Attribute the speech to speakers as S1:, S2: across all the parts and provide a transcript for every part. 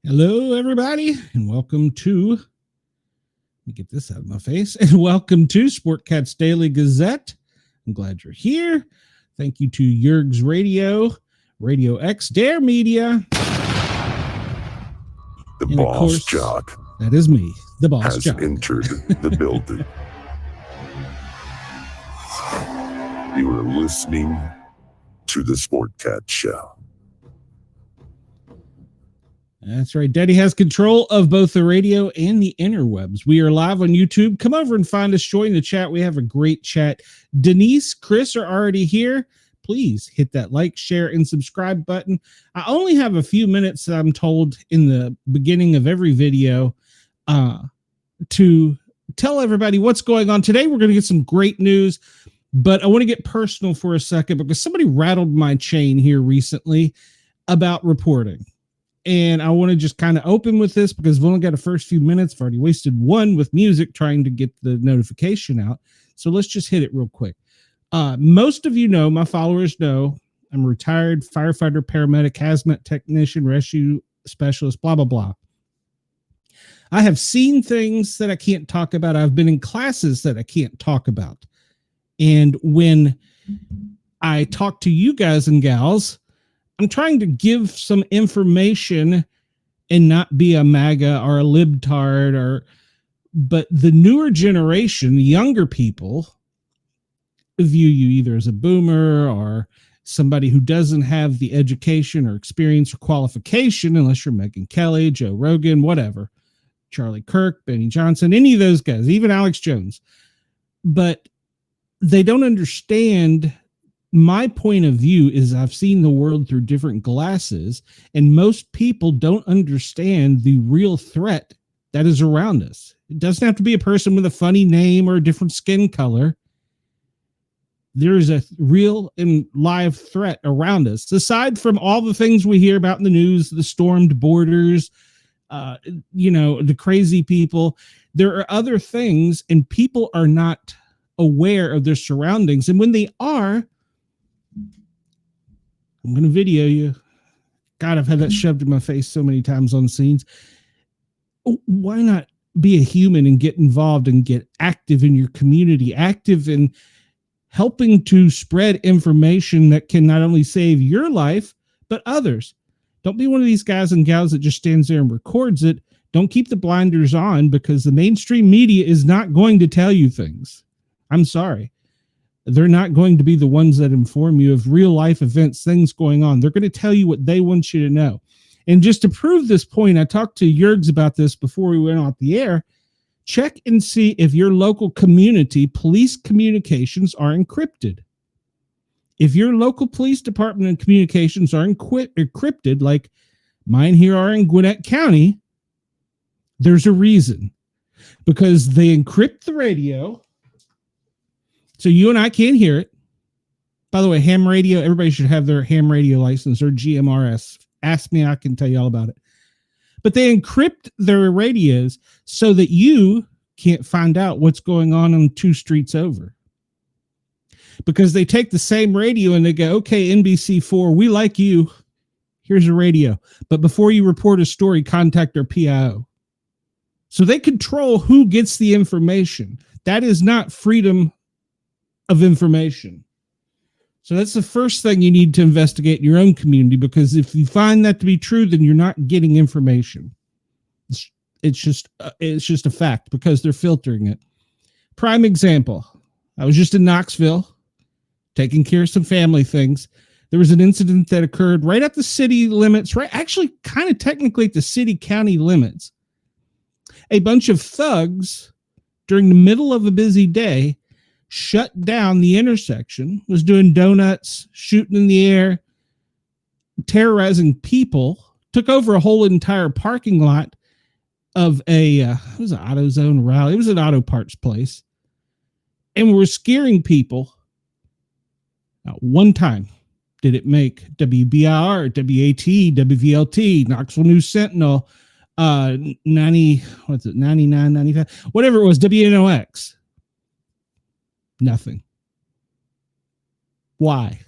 S1: Hello, everybody, and welcome to, let me get this out of my face, and welcome to Sportcat's Daily Gazette. I'm glad you're here. Thank you to Yerg's Radio, Radio X, Dare Media.
S2: The and boss course, jock.
S1: That is me, the boss
S2: has
S1: jock.
S2: Entered the building. You are listening to the Sportcat Show.
S1: That's right. Daddy has control of both the radio and the interwebs. We are live on YouTube. Come over and find us. Join the chat. We have a great chat. Denise, Chris are already here. Please hit that like, share, and subscribe button. I only have a few minutes, I'm told, in the beginning of every video to tell everybody what's going on. Today, we're going to get some great news, but I want to get personal for a second because somebody rattled my chain here recently about reporting. And I want to just kind of open with this because we've only got the first few minutes. I've already wasted one with music trying to get the notification out. So let's just hit it real quick. Most of you know, my followers know, I'm a retired firefighter, paramedic, hazmat technician, rescue specialist, blah, blah, blah. I have seen things that I can't talk about. I've been in classes that I can't talk about. And when I talk to you guys and gals, I'm trying to give some information and not be a MAGA or a libtard, but the newer generation, the younger people, view you either as a boomer or somebody who doesn't have the education or experience or qualification, unless you're Megyn Kelly, Joe Rogan, whatever, Charlie Kirk, Benny Johnson, any of those guys, even Alex Jones. But they don't understand. My point of view is I've seen the world through different glasses, and most people don't understand the real threat that is around us. It doesn't have to be a person with a funny name or a different skin color. There is a real and live threat around us. Aside from all the things we hear about in the news, the stormed borders, the crazy people, there are other things, and people are not aware of their surroundings. And when they are, I'm going to video you. God, I've had that shoved in my face so many times on scenes. Why not be a human and get involved and get active in your community, active in helping to spread information that can not only save your life, but others. Don't be one of these guys and gals that just stands there and records it. Don't keep the blinders on because the mainstream media is not going to tell you things. I'm sorry. They're not going to be the ones that inform you of real life events, things going on. They're going to tell you what they want you to know. And just to prove this point, I talked to Yergs about this before we went off the air. Check and see if your local community police communications are encrypted. If your local police department and communications are encrypted, like mine here are in Gwinnett County, there's a reason. Because they encrypt the radio, so you and I can't hear it. By the way, ham radio, everybody should have their ham radio license or GMRS. Ask me, I can tell you all about it. But they encrypt their radios so that you can't find out what's going on 2 streets over. Because they take the same radio and they go, okay, NBC4, we like you. Here's a radio. But before you report a story, contact our PIO. So they control who gets the information. That is not freedom of information. So that's the first thing you need to investigate in your own community, because if you find that to be true, then you're not getting information. It's just a fact because they're filtering it. Prime example. I was just in Knoxville taking care of some family things. There was an incident that occurred right at the city limits, right? Actually, kind of technically at the city-county limits. A bunch of thugs during the middle of a busy day shut down the intersection, was doing donuts, shooting in the air, terrorizing people, took over a whole entire parking lot of it was an AutoZone rally. It was an auto parts place. And we're scaring people. Not one time did it make WBIR, WAT, WVLT, Knoxville News Sentinel, 99, 95, whatever it was, Nothing. Why?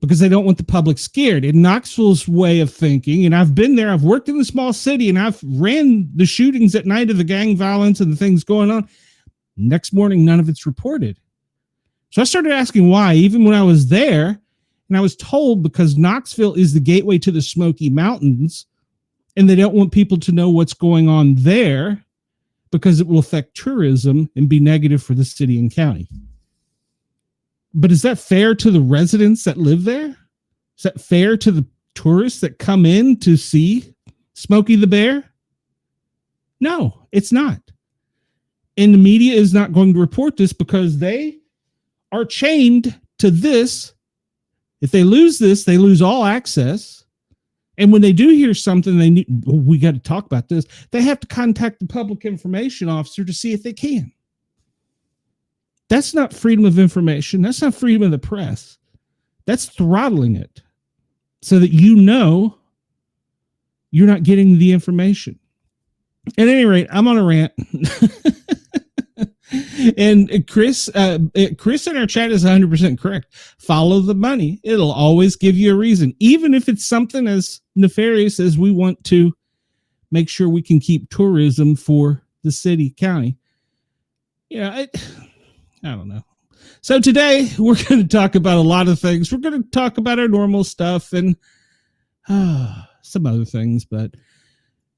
S1: because they don't want the public scared. In Knoxville's way of thinking, and I've been there, I've worked in a small city, and I've ran the shootings at night of the gang violence and the things going on. Next morning, none of it's reported. So I started asking why, even when I was there, and I was told because Knoxville is the gateway to the Smoky Mountains, and they don't want people to know what's going on there because it will affect tourism and be negative for the city and county. But is that fair to the residents that live there? Is that fair to the tourists that come in to see Smokey the Bear? No, it's not. And the media is not going to report this because they are chained to this. If they lose this, they lose all access. And when they do hear something, we got to talk about this. They have to contact the public information officer to see if they can. That's not freedom of information. That's not freedom of the press. That's throttling it so that you know you're not getting the information. At any rate, I'm on a rant. And Chris in our chat is 100% correct. Follow the money. It'll always give you a reason, even if it's something as nefarious as we want to make sure we can keep tourism for the city, county. I don't know. So today we're going to talk about a lot of things. We're going to talk about our normal stuff and some other things, but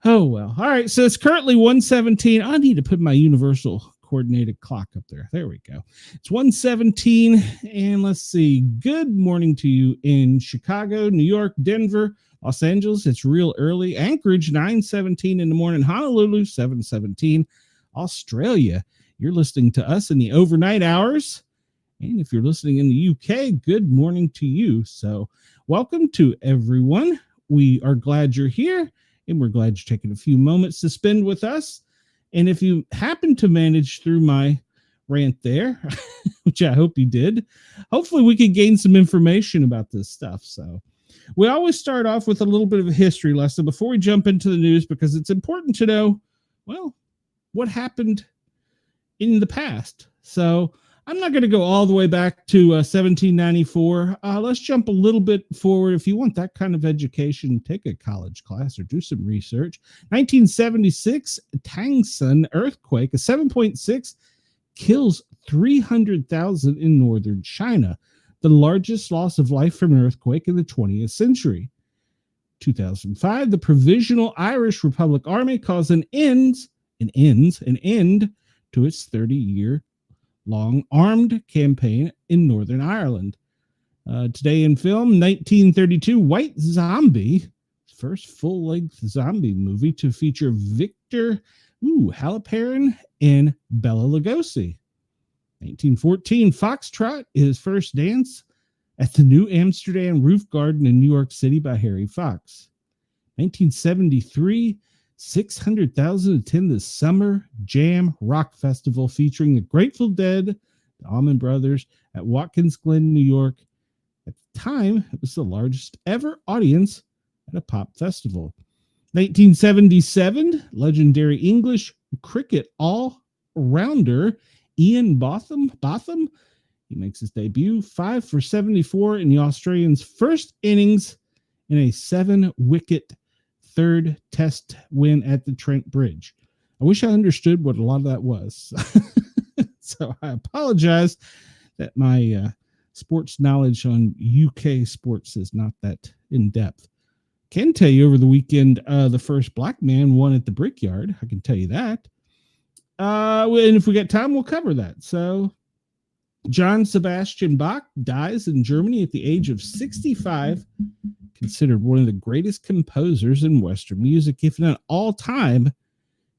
S1: oh well. All right. So it's currently 1:17. I need to put my universal coordinated clock up there. There we go. It's 1:17, and let's see. Good morning to you in Chicago, New York, Denver, Los Angeles. It's real early. Anchorage 9:17 in the morning. Honolulu 7:17. Australia. You're listening to us in the overnight hours. And if you're listening in the UK, good morning to you. So welcome to everyone. We are glad you're here, and we're glad you're taking a few moments to spend with us. And if you happen to manage through my rant there, which I hope you did, hopefully we can gain some information about this stuff. So we always start off with a little bit of a history lesson before we jump into the news, because it's important to know, well, what happened in the past. So I'm not going to go all the way back to 1794. Let's jump a little bit forward. If you want that kind of education, take a college class or do some research. 1976, Tangsun earthquake, a 7.6, kills 300,000 in northern China, the largest loss of life from an earthquake in the 20th century. 2005, the Provisional Irish Republic Army calls an end to its 30-year long armed campaign in Northern Ireland. Today in film, 1932, White Zombie, first full-length zombie movie to feature Victor Halperin and Bela Lugosi. 1914, Foxtrot, his first dance at the New Amsterdam Roof Garden in New York City by Harry Fox. 1973, 600,000 attend the Summer Jam Rock Festival featuring the Grateful Dead, the Allman Brothers at Watkins Glen, New York. At the time, it was the largest ever audience at a pop festival. 1977, legendary English cricket all-rounder Ian Botham, he makes his debut, 5 for 74 in the Australians' first innings in a 7-wicket third test win at the Trent Bridge. I wish I understood what a lot of that was. So I apologize that my sports knowledge on UK sports is not that in depth. Can tell you over the weekend, the first black man won at the Brickyard. I can tell you that. And if we get time, we'll cover that. So John Sebastian Bach dies in Germany at the age of 65, considered one of the greatest composers in Western music, if not all time.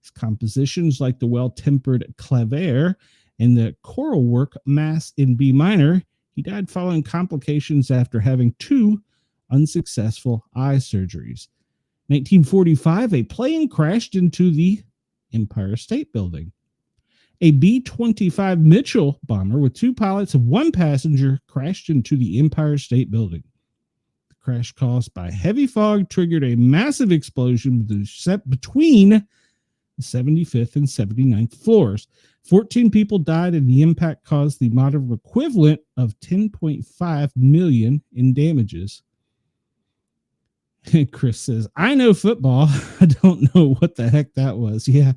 S1: His compositions like the Well-Tempered Clavier and the choral work Mass in B minor. He died following complications after having 2 unsuccessful eye surgeries. 1945, a plane crashed into the Empire State Building. A B-25 Mitchell bomber with 2 pilots and 1 passenger crashed into the Empire State Building. The crash caused by heavy fog triggered a massive explosion between the 75th and 79th floors. 14 people died, and the impact caused the modern equivalent of $10.5 million in damages. Chris says, I know football. I don't know what the heck that was. Yeah,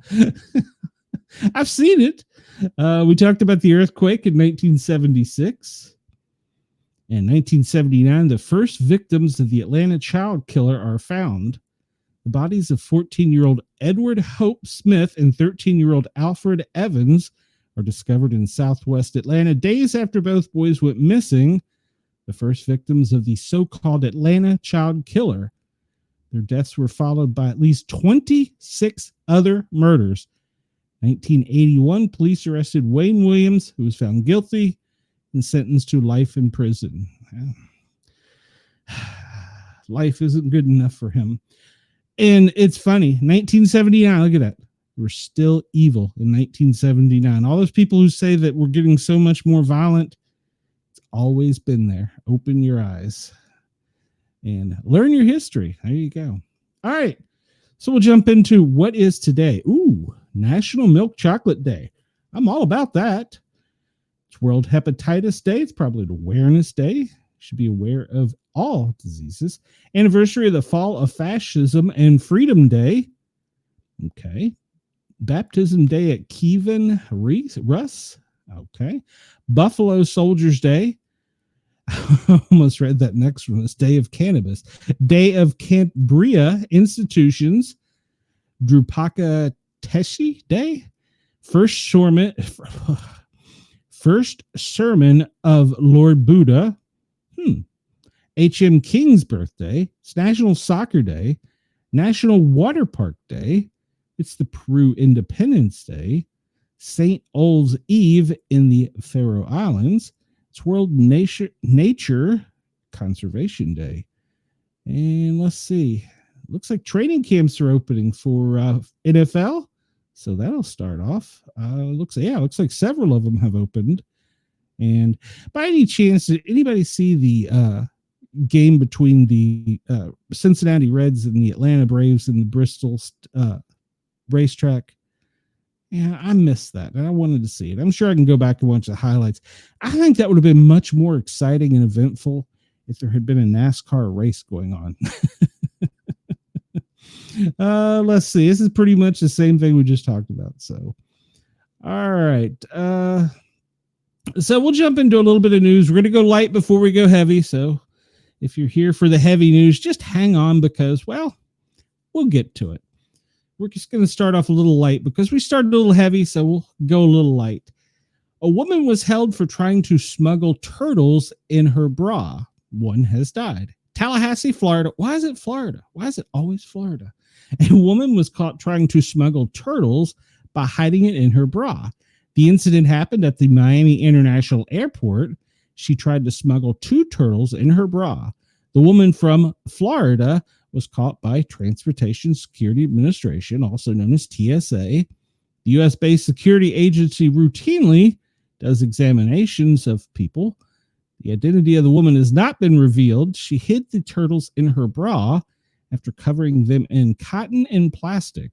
S1: I've seen it. We talked about the earthquake in 1976. In 1979, the first victims of the Atlanta child killer are found. The bodies of 14-year-old Edward Hope Smith and 13-year-old Alfred Evans are discovered in southwest Atlanta days after both boys went missing, the first victims of the so-called Atlanta child killer. Their deaths were followed by at least 26 other murders. 1981, police arrested Wayne Williams, who was found guilty and sentenced to life in prison. Life isn't good enough for him. And it's funny, 1979, look at that. We're still evil in 1979. All those people who say that we're getting so much more violent, it's always been there. Open your eyes and learn your history. There you go. All right. So we'll jump into what is today. Ooh, National Milk Chocolate Day. I'm all about that. It's World Hepatitis Day. It's probably an awareness day. You should be aware of all diseases. Anniversary of the fall of fascism and Freedom Day. Okay. Baptism Day at Kevin Russ. Okay. Buffalo Soldiers Day. I almost read that next one. It's Day of Cannabis. Day of Cambria Institutions. Drupaka Teshi Day. First sermon of Lord Buddha. H.M. King's birthday. It's National Soccer Day. National Water Park Day. It's the Peru Independence Day. St. Ol's Eve in the Faroe Islands. It's World Nature Conservation Day. And let's see. Looks like training camps are opening for NFL. So that'll start off. Looks like several of them have opened. And by any chance, did anybody see the game between the Cincinnati Reds and the Atlanta Braves in the Bristol racetrack? Yeah, I missed that, and I wanted to see it. I'm sure I can go back and watch the highlights. I think that would have been much more exciting and eventful if there had been a NASCAR race going on. Let's see. This is pretty much the same thing we just talked about. So, all right. So we'll jump into a little bit of news. We're going to go light before we go heavy. So if you're here for the heavy news, just hang on because, well, we'll get to it. We're just going to start off a little light because we started a little heavy, so we'll go a little light. A woman was held for trying to smuggle turtles in her bra. One has died. Tallahassee, Florida. Why is it Florida? Why is it always Florida? A woman was caught trying to smuggle turtles by hiding it in her bra. The incident happened at the Miami International Airport. She tried to smuggle 2 turtles in her bra. The woman from Florida was caught by Transportation Security Administration, also known as TSA. The U.S.-based security agency routinely does examinations of people. The identity of the woman has not been revealed. She hid the turtles in her bra after covering them in cotton and plastic.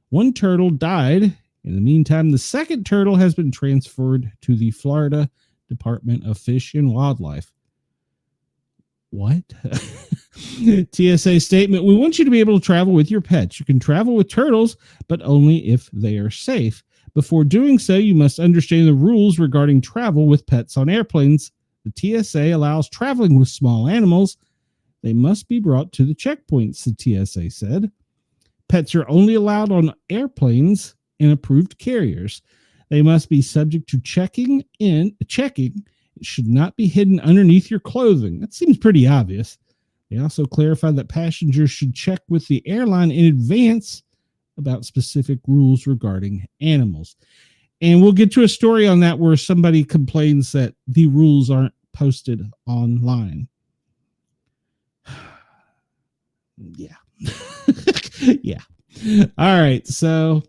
S1: 1 turtle died. In the meantime, the second turtle has been transferred to the Florida Department of Fish and Wildlife. What? TSA statement: we want you to be able to travel with your pets. You can travel with turtles, but only if they are safe. Before doing so, you must understand the rules regarding travel with pets on airplanes. The TSA allows traveling with small animals. They must be brought to the checkpoints, the TSA said. Pets are only allowed on airplanes and approved carriers. They must be subject to checking. It should not be hidden underneath your clothing. That seems pretty obvious. They also clarified that passengers should check with the airline in advance about specific rules regarding animals. And we'll get to a story on that where somebody complains that the rules aren't posted online. Yeah. Yeah. All right. So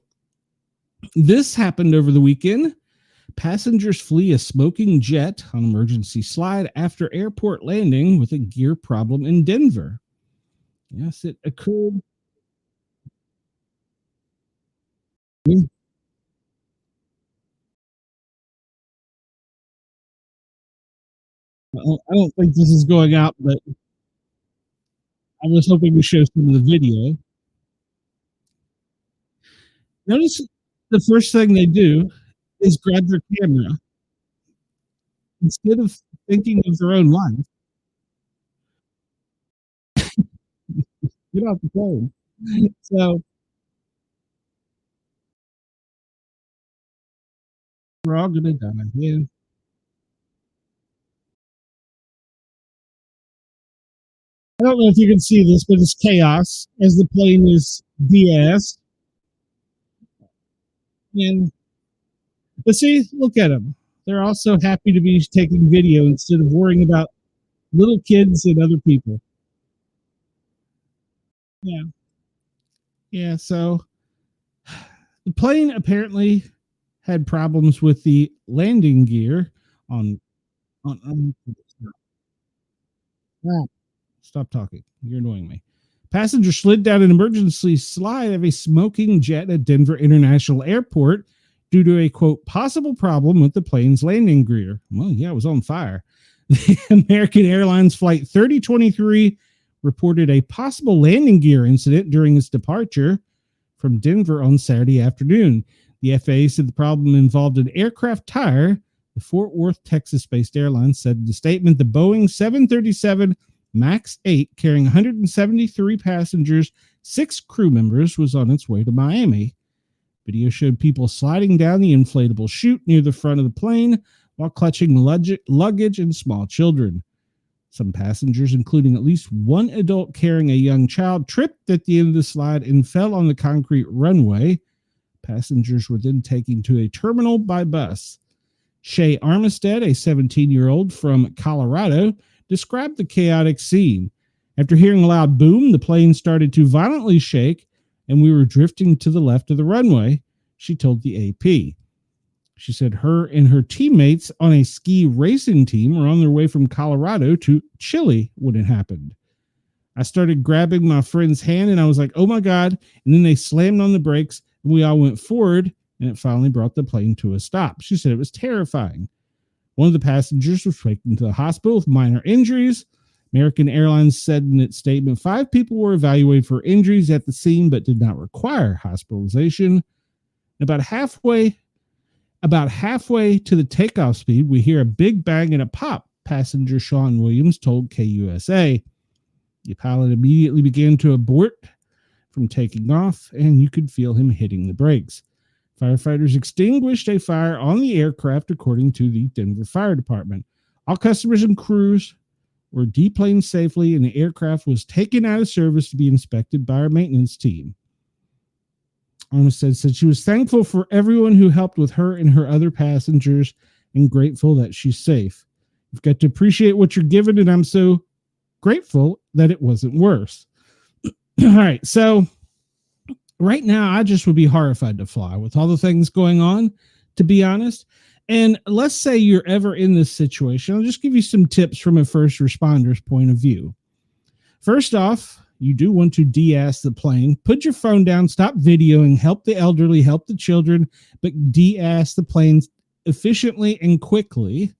S1: this happened over the weekend. Passengers flee a smoking jet on emergency slide after airport landing with a gear problem in Denver. Yes, it occurred. I don't think this is going out, but I was hoping to show some of the video. Notice the first thing they do is grab their camera instead of thinking of their own life. Get off the phone. So we're all gonna die. Yeah. I don't know if you can see this, but it's chaos as the plane is DS. And but see, look at them. They're all so happy to be taking video instead of worrying about little kids and other people. Yeah. Yeah. So the plane apparently had problems with the landing gear on ah, stop talking. You're annoying me. Passenger slid down an emergency slide of a smoking jet at Denver International Airport due to a quote possible problem with the plane's landing gear. Well, yeah, it was on fire. The American Airlines Flight 3023 reported a possible landing gear incident during its departure from Denver on Saturday afternoon. The FAA said the problem involved an aircraft tire. The Fort Worth, Texas-based airline said in the statement the Boeing 737 MAX 8 carrying 173 passengers, 6 crew members was on its way to Miami. Video showed people sliding down the inflatable chute near the front of the plane while clutching luggage and small children. Some passengers, including at least one adult carrying a young child, tripped at the end of the slide and fell on the concrete runway. Passengers were then taken to a terminal by bus. Shay Armistead, a 17-year-old from Colorado, described the chaotic scene. After hearing a loud boom, the plane started to violently shake and we were drifting to the left of the runway, she told the AP. She said her and her teammates on a ski racing team were on their way from Colorado to Chile when it happened. I started grabbing my friend's hand and I was like, oh my God. And then they slammed on the brakes and we all went forward and it finally brought the plane to a stop. She said it was terrifying. One of the passengers was taken to the hospital with minor injuries. American Airlines said in its statement 5 people were evaluated for injuries at the scene but did not require hospitalization. About halfway to the takeoff speed, we hear a big bang and a pop, passenger Sean Williams told KUSA. The pilot immediately began to abort from taking off, and you could feel him hitting the brakes. Firefighters extinguished a fire on the aircraft, according to the Denver Fire Department. All customers and crews were deplaned safely, and the aircraft was taken out of service to be inspected by our maintenance team. Armistead said she was thankful for everyone who helped with her and her other passengers and grateful that she's safe. You've got to appreciate what you're given, and I'm so grateful that it wasn't worse. All right, so right now I just would be horrified to fly with all the things going on, to be honest. And let's say you're ever in this situation. I'll just give you some tips from a first responder's point of view. First off, you do want to de-ass the plane. Put your phone down, stop videoing, help the elderly, help the children, but de-ass the plane efficiently and quickly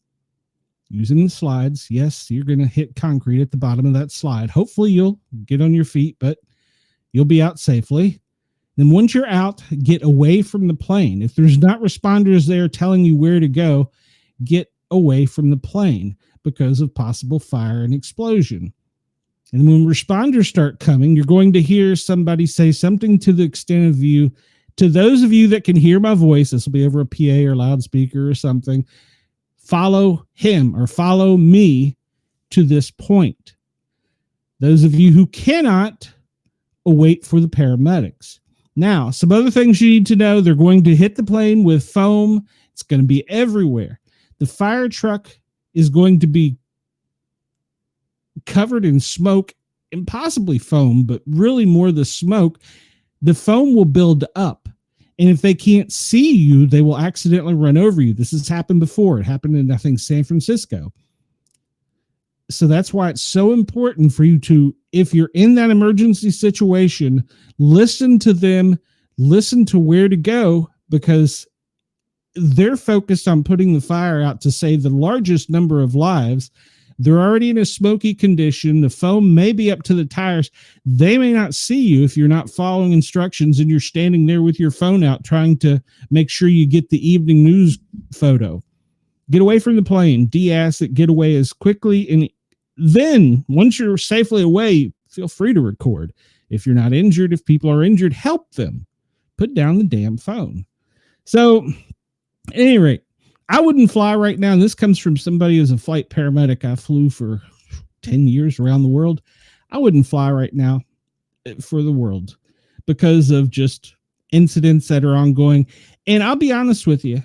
S1: using the slides. Yes, you're going to hit concrete at the bottom of that slide. Hopefully you'll get on your feet, but you'll be out safely. Then once you're out, get away from the plane. If there's not responders there telling you where to go, get away from the plane because of possible fire and explosion. And when responders start coming, you're going to hear somebody say something to the extent of you, to those of you that can hear my voice, this will be over a PA or loudspeaker or something, follow him or follow me to this point. Those of you who cannot, await for the paramedics. Now, some other things you need to know, they're going to hit the plane with foam. It's going to be everywhere. The fire truck is going to be covered in smoke and possibly foam, but really more the smoke. The foam will build up. And if they can't see you, they will accidentally run over you. This has happened before. It happened in, I think, San Francisco. So that's why it's so important for you to, if you're in that emergency situation, listen to them, listen to where to go, because they're focused on putting the fire out to save the largest number of lives. They're already in a smoky condition. The foam may be up to the tires. They may not see you if you're not following instructions and you're standing there with your phone out trying to make sure you get the evening news photo. Get away from the plane. De-ass it. Get away as quickly. And then once you're safely away, feel free to record. If you're not injured, if people are injured, help them. Put down the damn phone. So, at any rate, I wouldn't fly right now. And this comes from somebody who's a flight paramedic. I flew for 10 years around the world. I wouldn't fly right now for the world because of just incidents that are ongoing. And I'll be honest with you.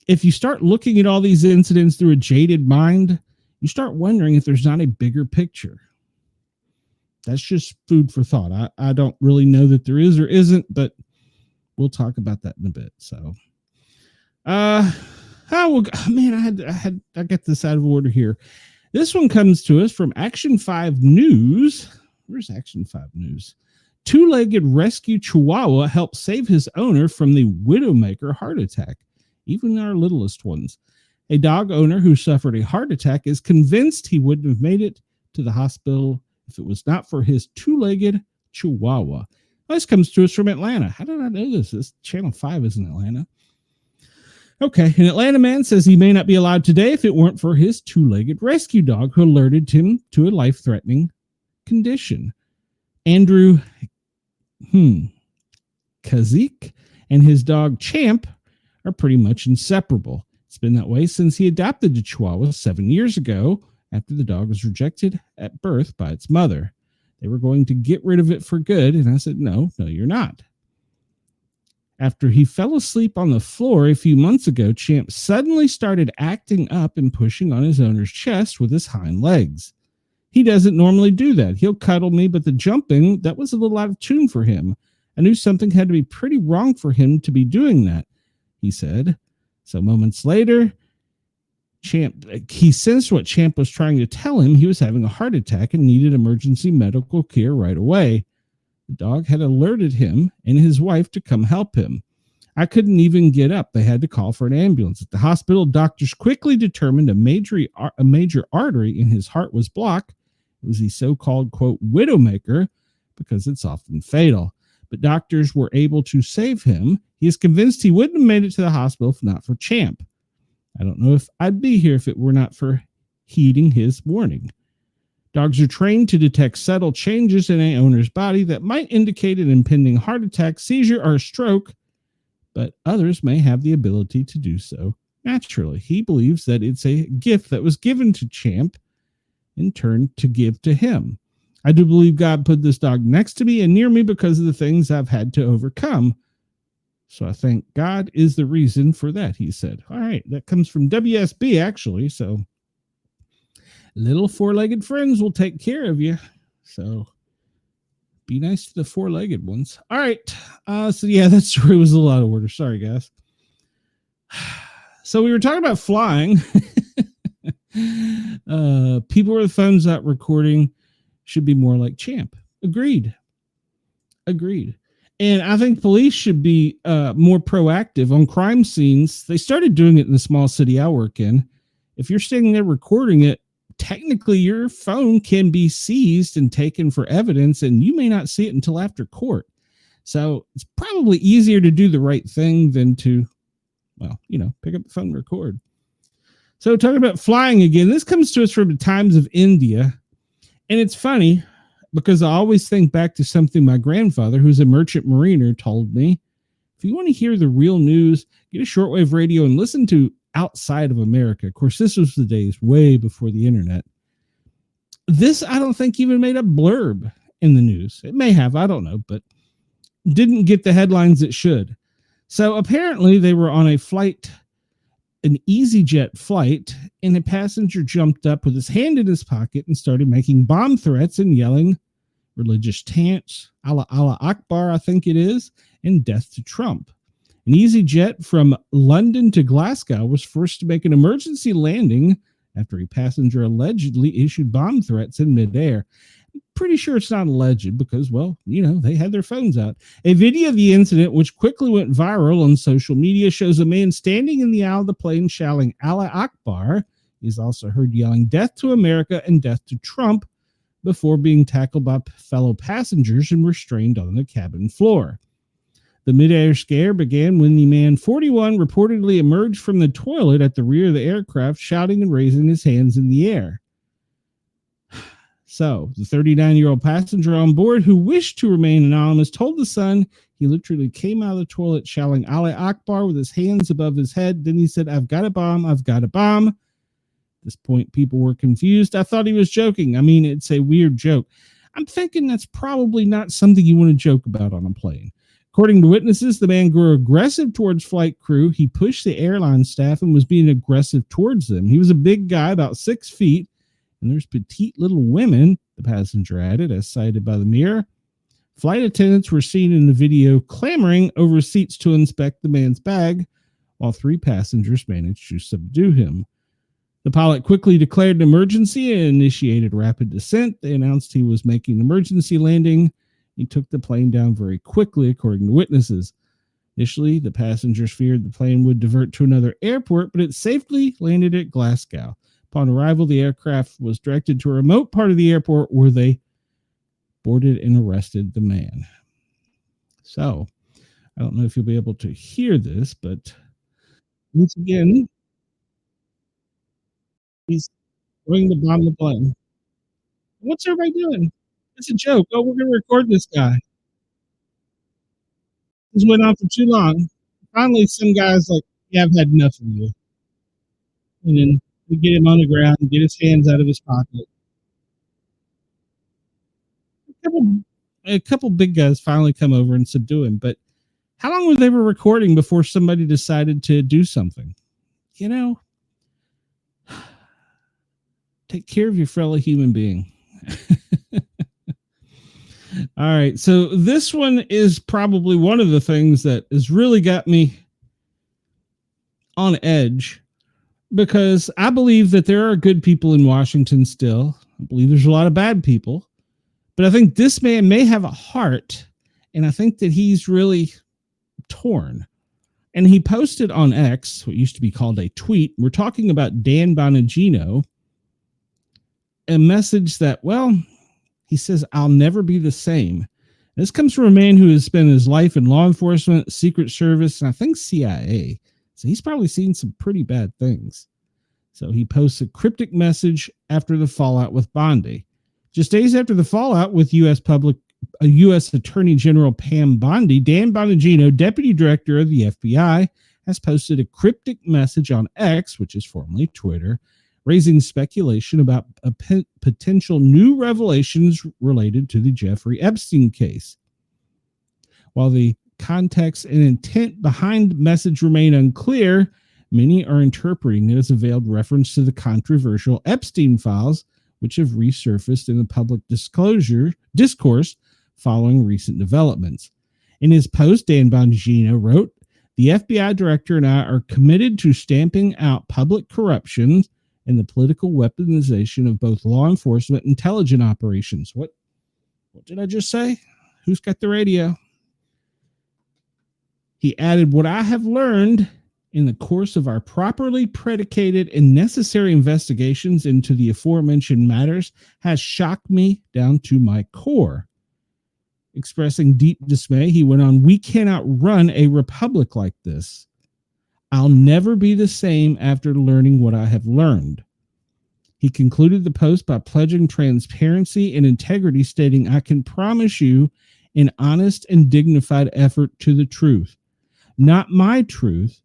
S1: If you start looking at all these incidents through a jaded mind, you start wondering if there's not a bigger picture. That's just food for thought. I don't really know that there is or isn't, but we'll talk about that in a bit. So, I got this out of order here. This one comes to us from Action 5 News. Where's Action 5 News? Two-legged rescue Chihuahua helps save his owner from the Widowmaker heart attack. Even our littlest ones. A dog owner who suffered a heart attack is convinced he wouldn't have made it to the hospital if it was not for his two-legged Chihuahua. This comes to us from Atlanta. How did I know this? This Channel 5 is in Atlanta. Okay, an Atlanta man says he may not be allowed today if it weren't for his two-legged rescue dog who alerted him to a life-threatening condition. Andrew Kazik and his dog Champ are pretty much inseparable. It's been that way since he adopted the Chihuahua 7 years ago after the dog was rejected at birth by its mother. They were going to get rid of it for good, and I said, no, you're not. After he fell asleep on the floor a few months ago, Champ suddenly started acting up and pushing on his owner's chest with his hind legs. He doesn't normally do that. He'll cuddle me, but the jumping, that was a little out of tune for him. I knew something had to be pretty wrong for him to be doing that, he said. So moments later, he sensed what Champ was trying to tell him. He was having a heart attack and needed emergency medical care right away. The dog had alerted him and his wife to come help him. I couldn't even get up. They had to call for an ambulance. At the hospital, doctors quickly determined a major artery in his heart was blocked. It was the so-called, quote, widowmaker, because it's often fatal. But doctors were able to save him. He is convinced he wouldn't have made it to the hospital if not for Champ. I don't know if I'd be here if it were not for heeding his warning. Dogs are trained to detect subtle changes in an owner's body that might indicate an impending heart attack, seizure, or stroke, but others may have the ability to do so naturally. He believes that it's a gift that was given to Champ in turn to give to him. I do believe God put this dog next to me and near me because of the things I've had to overcome. So I think God is the reason for that, he said. All right, that comes from WSB, actually. So little four-legged friends will take care of you. So be nice to the four-legged ones. All right. So yeah, that story was a lot of order. Sorry, guys. So we were talking about flying. People with phones out recording should be more like Champ. Agreed. And I think police should be more proactive on crime scenes. They started doing it in the small city I work in. If you're standing there recording it, technically your phone can be seized and taken for evidence, and you may not see it until after court. So it's probably easier to do the right thing than to, pick up the phone and record. So talking about flying again, this comes to us from the Times of India. And it's funny because I always think back to something my grandfather, who's a merchant mariner, told me. If you want to hear the real news, get a shortwave radio and listen to outside of America. Of course, this was the days way before the internet. This, I don't think, even made a blurb in the news. It may have, I don't know, but didn't get the headlines it should. So apparently they were on a flight, an EasyJet flight, and a passenger jumped up with his hand in his pocket and started making bomb threats and yelling religious chants, Allahu Akbar, I think it is, and death to Trump. An EasyJet from London to Glasgow was forced to make an emergency landing after a passenger allegedly issued bomb threats in midair. Pretty sure it's not alleged because, well, they had their phones out. A video of the incident, which quickly went viral on social media, shows a man standing in the aisle of the plane shouting Allahu Akbar. He's also heard yelling death to America and death to Trump before being tackled by fellow passengers and restrained on the cabin floor. The mid-air scare began when the man 41 reportedly emerged from the toilet at the rear of the aircraft, shouting and raising his hands in the air. So, the 39-year-old passenger on board who wished to remain anonymous told The Sun he literally came out of the toilet shouting Allahu Akbar with his hands above his head. Then he said, "I've got a bomb, I've got a bomb." At this point, people were confused. I thought he was joking. I mean, it's a weird joke. I'm thinking that's probably not something you want to joke about on a plane. According to witnesses, the man grew aggressive towards flight crew. He pushed the airline staff and was being aggressive towards them. He was a big guy, about 6 feet, and there's petite little women, the passenger added, as cited by the Mirror. Flight attendants were seen in the video clamoring over seats to inspect the man's bag, while 3 passengers managed to subdue him. The pilot quickly declared an emergency and initiated rapid descent. They announced he was making an emergency landing. He took the plane down very quickly, according to witnesses. Initially, the passengers feared the plane would divert to another airport, but it safely landed at Glasgow. Upon arrival, the aircraft was directed to a remote part of the airport where they boarded and arrested the man. So, I don't know if you'll be able to hear this, but once again, he's going to bomb the plane. What's everybody doing? It's a joke. Oh, we're going to record this guy. This went on for too long. Finally, some guy's like, "Yeah, I've had enough of you." And then we get him on the ground, get his hands out of his pocket. A couple big guys finally come over and subdue him. But how long were they recording before somebody decided to do something? Take care of your fellow human being. All right. So this one is probably one of the things that has really got me on edge, because I believe that there are good people in Washington still. I believe there's a lot of bad people, but I think this man may have a heart, and I think that he's really torn. And he posted on X, what used to be called a tweet. We're talking about Dan Bongino, a message that, well, he says, "I'll never be the same." This comes from a man who has spent his life in law enforcement, Secret Service, and I think CIA. So he's probably seen some pretty bad things. So he posts a cryptic message after the fallout with Bondi. Just days after the fallout with U.S. Attorney General Pam Bondi, Dan Bongino, Deputy Director of the FBI, has posted a cryptic message on X, which is formerly Twitter, raising speculation about potential new revelations related to the Jeffrey Epstein case. While the context and intent behind the message remain unclear, many are interpreting it as a veiled reference to the controversial Epstein files, which have resurfaced in the public discourse following recent developments. In his post, Dan Bongino wrote, "The FBI director and I are committed to stamping out public corruption and the political weaponization of both law enforcement and intelligence operations." What did I just say? Who's got the radio? He added, "What I have learned in the course of our properly predicated and necessary investigations into the aforementioned matters has shocked me down to my core." Expressing deep dismay, he went on, "We cannot run a republic like this. I'll never be the same after learning what I have learned." He concluded the post by pledging transparency and integrity, stating, "I can promise you an honest and dignified effort to the truth. Not my truth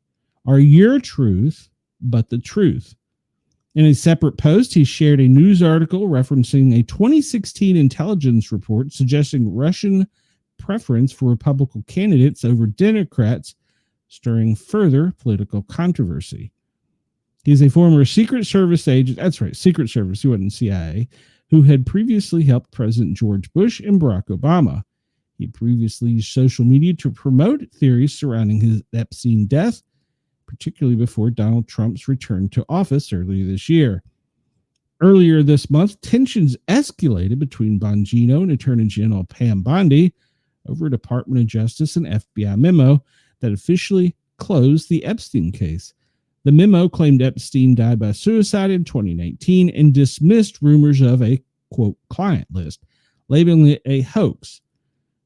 S1: or your truth, but the truth." In a separate post, he shared a news article referencing a 2016 intelligence report suggesting Russian preference for Republican candidates over Democrats, stirring further political controversy. He's a former Secret Service agent. That's right, Secret Service. He wasn't CIA, who had previously helped President George Bush and Barack Obama. He previously used social media to promote theories surrounding his Epstein death, particularly before Donald Trump's return to office earlier this year. Earlier this month, tensions escalated between Bongino and Attorney General Pam Bondi over a Department of Justice and FBI memo that officially closed the Epstein case. The memo claimed Epstein died by suicide in 2019 and dismissed rumors of a, quote, client list, labeling it a hoax.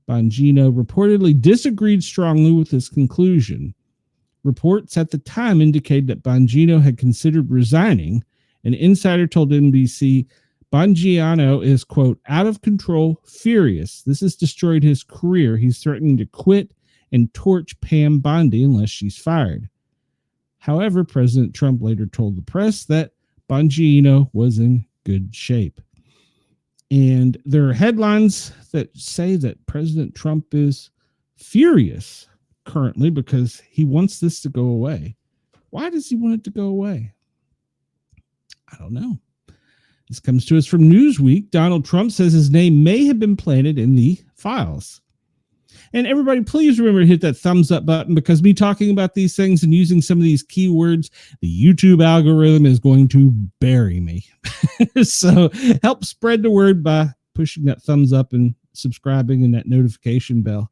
S1: Bongino reportedly disagreed strongly with this conclusion. Reports at the time indicated that Bongino had considered resigning. An insider told NBC, Bongino is, quote, out of control, furious. This has destroyed his career. He's threatening to quit and torch Pam Bondi unless she's fired. However, President Trump later told the press that Bongino was in good shape. And there are headlines that say that President Trump is furious currently because he wants this to go away. Why does he want it to go away? I don't know. This comes to us from Newsweek. Donald Trump says his name may have been planted in the files. And everybody, please remember to hit that thumbs up button, because me talking about these things and using some of these keywords, the YouTube algorithm is going to bury me. So help spread the word by pushing that thumbs up and subscribing and that notification bell.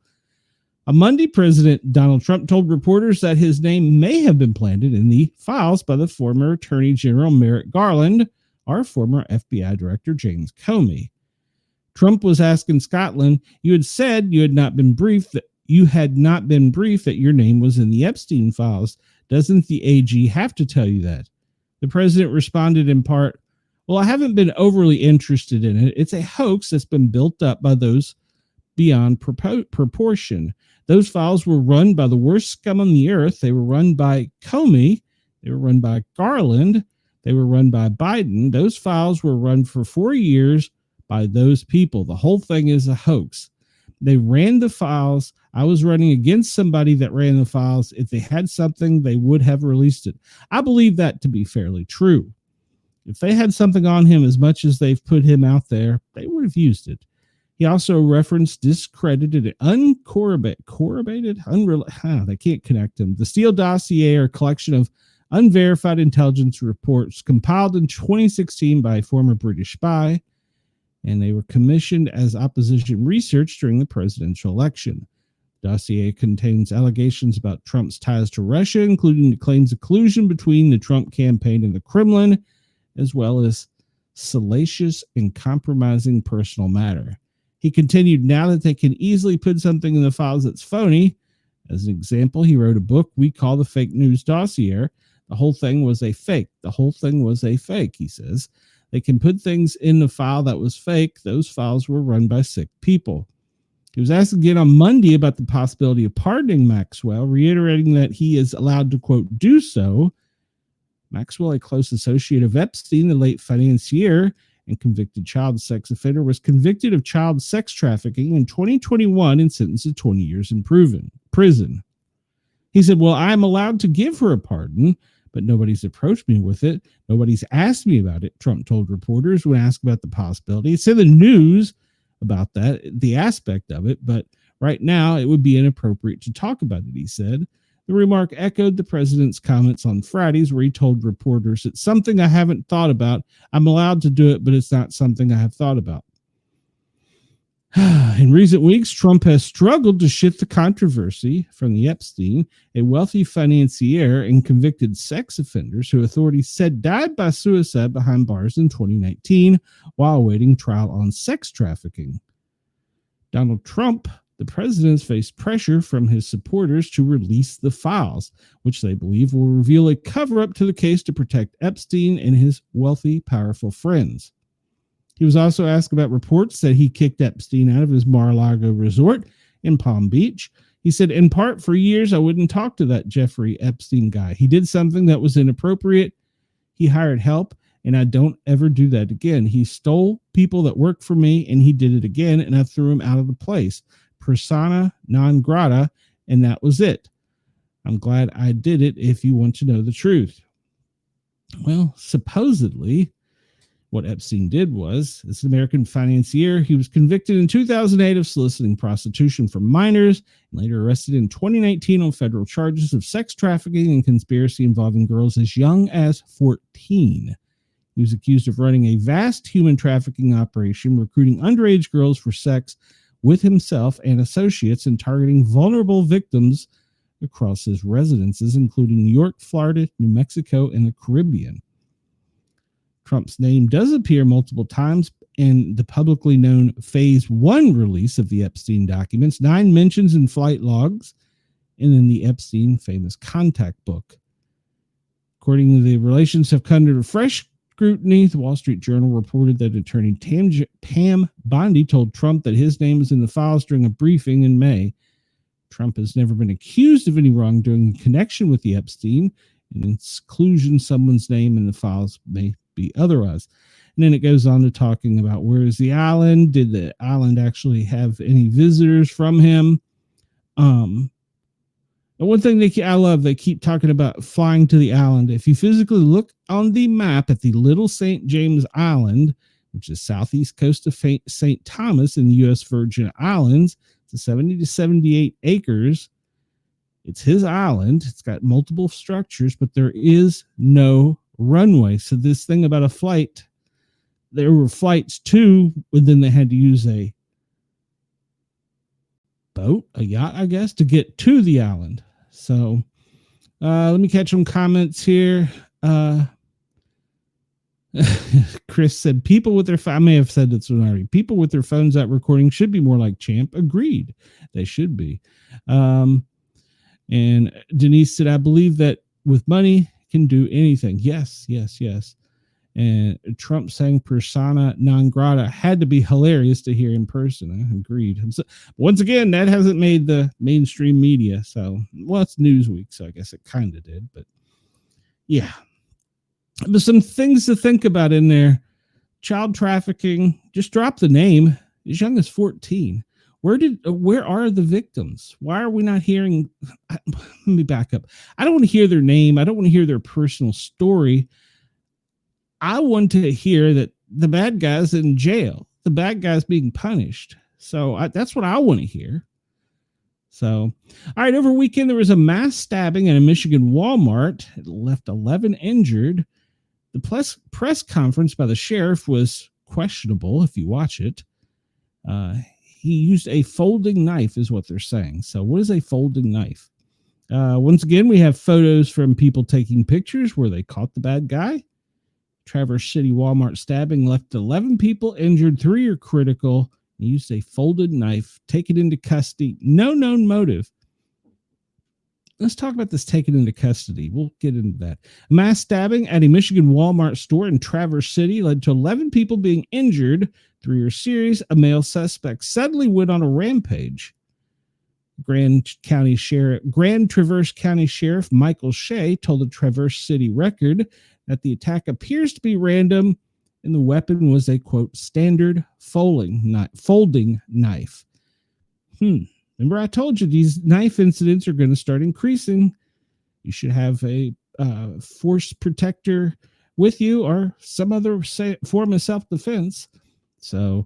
S1: On Monday, President Donald Trump told reporters that his name may have been planted in the files by the former Attorney General Merrick Garland, our former FBI Director James Comey. Trump was asked in Scotland, you had said you had not been briefed that your name was in the Epstein files. Doesn't the AG have to tell you that? The president responded in part, well, I haven't been overly interested in it. It's a hoax that's been built up by those beyond proportion. Those files were run by the worst scum on the earth. They were run by Comey. They were run by Garland. They were run by Biden. Those files were run for 4 years by those people. The whole thing is a hoax. They ran the files. I was running against somebody that ran the files. If they had something, they would have released it. I believe that to be fairly true. If they had something on him as much as they've put him out there, they would have used it. He also referenced discredited and they can't connect them. The Steele dossier, or collection of unverified intelligence reports compiled in 2016 by a former British spy, and they were commissioned as opposition research during the presidential election. The dossier contains allegations about Trump's ties to Russia, including the claims of collusion between the Trump campaign and the Kremlin, as well as salacious and compromising personal matter. He continued, now that they can easily put something in the files that's phony. As an example, he wrote a book we call the Fake News Dossier. The whole thing was a fake. The whole thing was a fake, he says. They can put things in the file that was fake. Those files were run by sick people. He was asked again on Monday about the possibility of pardoning Maxwell, reiterating that he is allowed to, quote, do so. Maxwell, a close associate of Epstein, the late financier and convicted child sex offender, was convicted of child sex trafficking in 2021 and sentenced to 20 years in prison. He said, well, I'm allowed to give her a pardon, but nobody's approached me with it. Nobody's asked me about it, Trump told reporters when asked about the possibility. It's in the news about that, the aspect of it, but right now it would be inappropriate to talk about it, he said. The remark echoed the president's comments on Fridays, where he told reporters, it's something I haven't thought about. I'm allowed to do it, but it's not something I have thought about. In recent weeks, Trump has struggled to shift the controversy from the Epstein, a wealthy financier and convicted sex offenders who authorities said died by suicide behind bars in 2019 while awaiting trial on sex trafficking. Donald Trump, the president, faced pressure from his supporters to release the files, which they believe will reveal a cover-up to the case to protect Epstein and his wealthy, powerful friends. He was also asked about reports that he kicked Epstein out of his Mar-a-Lago resort in Palm Beach. He said, in part, for years, I wouldn't talk to that Jeffrey Epstein guy. He did something that was inappropriate. He hired help, and I don't ever do that again. He stole people that worked for me, and he did it again, and I threw him out of the place. Persona non grata, and that was it. I'm glad I did it if you want to know the truth. Well, supposedly, what Epstein did was, as an American financier, he was convicted in 2008 of soliciting prostitution from minors and later arrested in 2019 on federal charges of sex trafficking and conspiracy involving girls as young as 14. He was accused of running a vast human trafficking operation, recruiting underage girls for sex with himself and associates, and targeting vulnerable victims across his residences, including New York, Florida, New Mexico, and the Caribbean. Trump's name does appear multiple times in the publicly known Phase 1 release of the Epstein documents, 9 mentions in flight logs, and in the Epstein famous contact book. According to the relations have come under fresh scrutiny, the Wall Street Journal reported that attorney Pam Bondi told Trump that his name was in the files during a briefing in May. Trump has never been accused of any wrongdoing in connection with the Epstein, and its inclusion someone's name in the files may be otherwise. And then it goes on to talking about where is the island? Did the island actually have any visitors from him? And one thing I love, they keep talking about flying to the island. If you physically look on the map at the Little St. James Island, which is southeast coast of St. Thomas in the U.S. Virgin Islands, it's 70 to 78 acres. It's his island. It's got multiple structures, but there is no runway. So this thing about a flight, there were flights too, but then they had to use a boat, a yacht, I guess, to get to the island. So let me catch some comments here. Chris said, people with their I may have said this one already. People with their phones out recording should be more like Champ. Agreed. They should be. And Denise said, I believe that with money can do anything. Yes. And Trump saying persona non grata had to be hilarious to hear in person. I agreed. So, once again, that hasn't made the mainstream media. So, well, it's Newsweek, so I guess it kind of did. But yeah, there's some things to think about in there. Child trafficking, just drop the name. As young as 14. Where are the victims? Why are we not hearing? Let me back up. I don't want to hear their name. I don't want to hear their personal story. I want to hear that the bad guy's in jail. The bad guy's being punished. So that's what I want to hear. So, all right, over weekend, there was a mass stabbing at a Michigan Walmart. It left 11 injured. The press conference by the sheriff was questionable if you watch it. He used a folding knife is what they're saying. So what is a folding knife? Once again, we have photos from people taking pictures where they caught the bad guy. Traverse City Walmart stabbing left 11 people injured. 3 are critical. He used a folded knife, taken into custody. No known motive. Let's talk about this taken into custody. We'll get into that. A mass stabbing at a Michigan Walmart store in Traverse City led to 11 people being injured. 3 are serious. A male suspect suddenly went on a rampage. Grand Traverse County Sheriff Michael Shea told the Traverse City Record that the attack appears to be random and the weapon was a, quote, standard folding knife. Remember I told you these knife incidents are going to start increasing. You should have a force protector with you or some other form of self-defense. So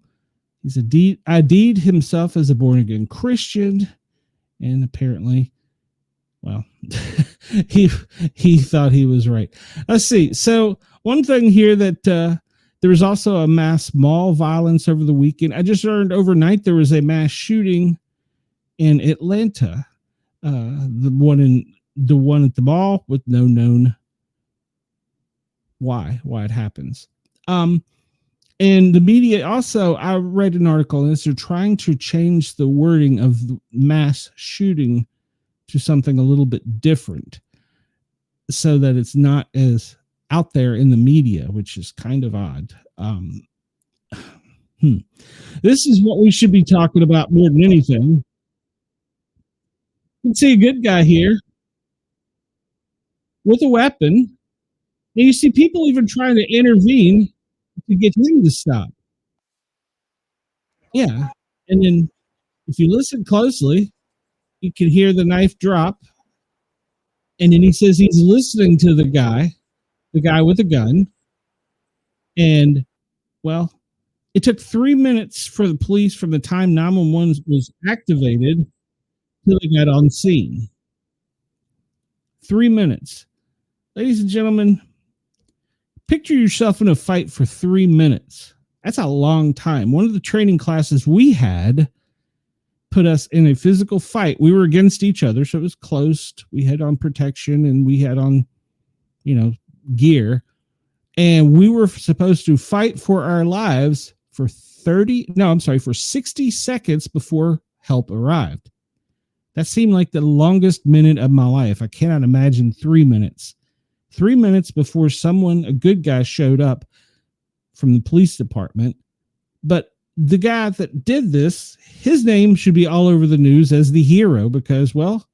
S1: he's ID'd himself as a born-again Christian, and apparently, well, he thought he was right. Let's see. So one thing here that there was also a mass mall violence over the weekend. I just learned overnight there was a mass shooting in Atlanta. The one at the mall with no known why it happens. And the media also, I read an article on this, they're trying to change the wording of the mass shooting to something a little bit different so that it's not as out there in the media, which is kind of odd. This is what we should be talking about more than anything. You can see a good guy here with a weapon. And you see people even trying to intervene to get him to stop. Yeah. And then if you listen closely, you can hear the knife drop. And then he says he's listening to the guy with a gun. And, well, it took 3 minutes for the police from the time 911 was activated till they got on scene. 3 minutes. Ladies and gentlemen, Picture yourself in a fight for 3 minutes. That's a long time. One of the training classes we had put us in a physical fight. We were against each other, so it was close. We had on protection and we had on, gear. And we were supposed to fight for our lives for 60 seconds before help arrived. That seemed like the longest minute of my life. I cannot imagine 3 minutes. 3 minutes before a good guy, showed up from the police department. But the guy that did this, his name should be all over the news as the hero because, well,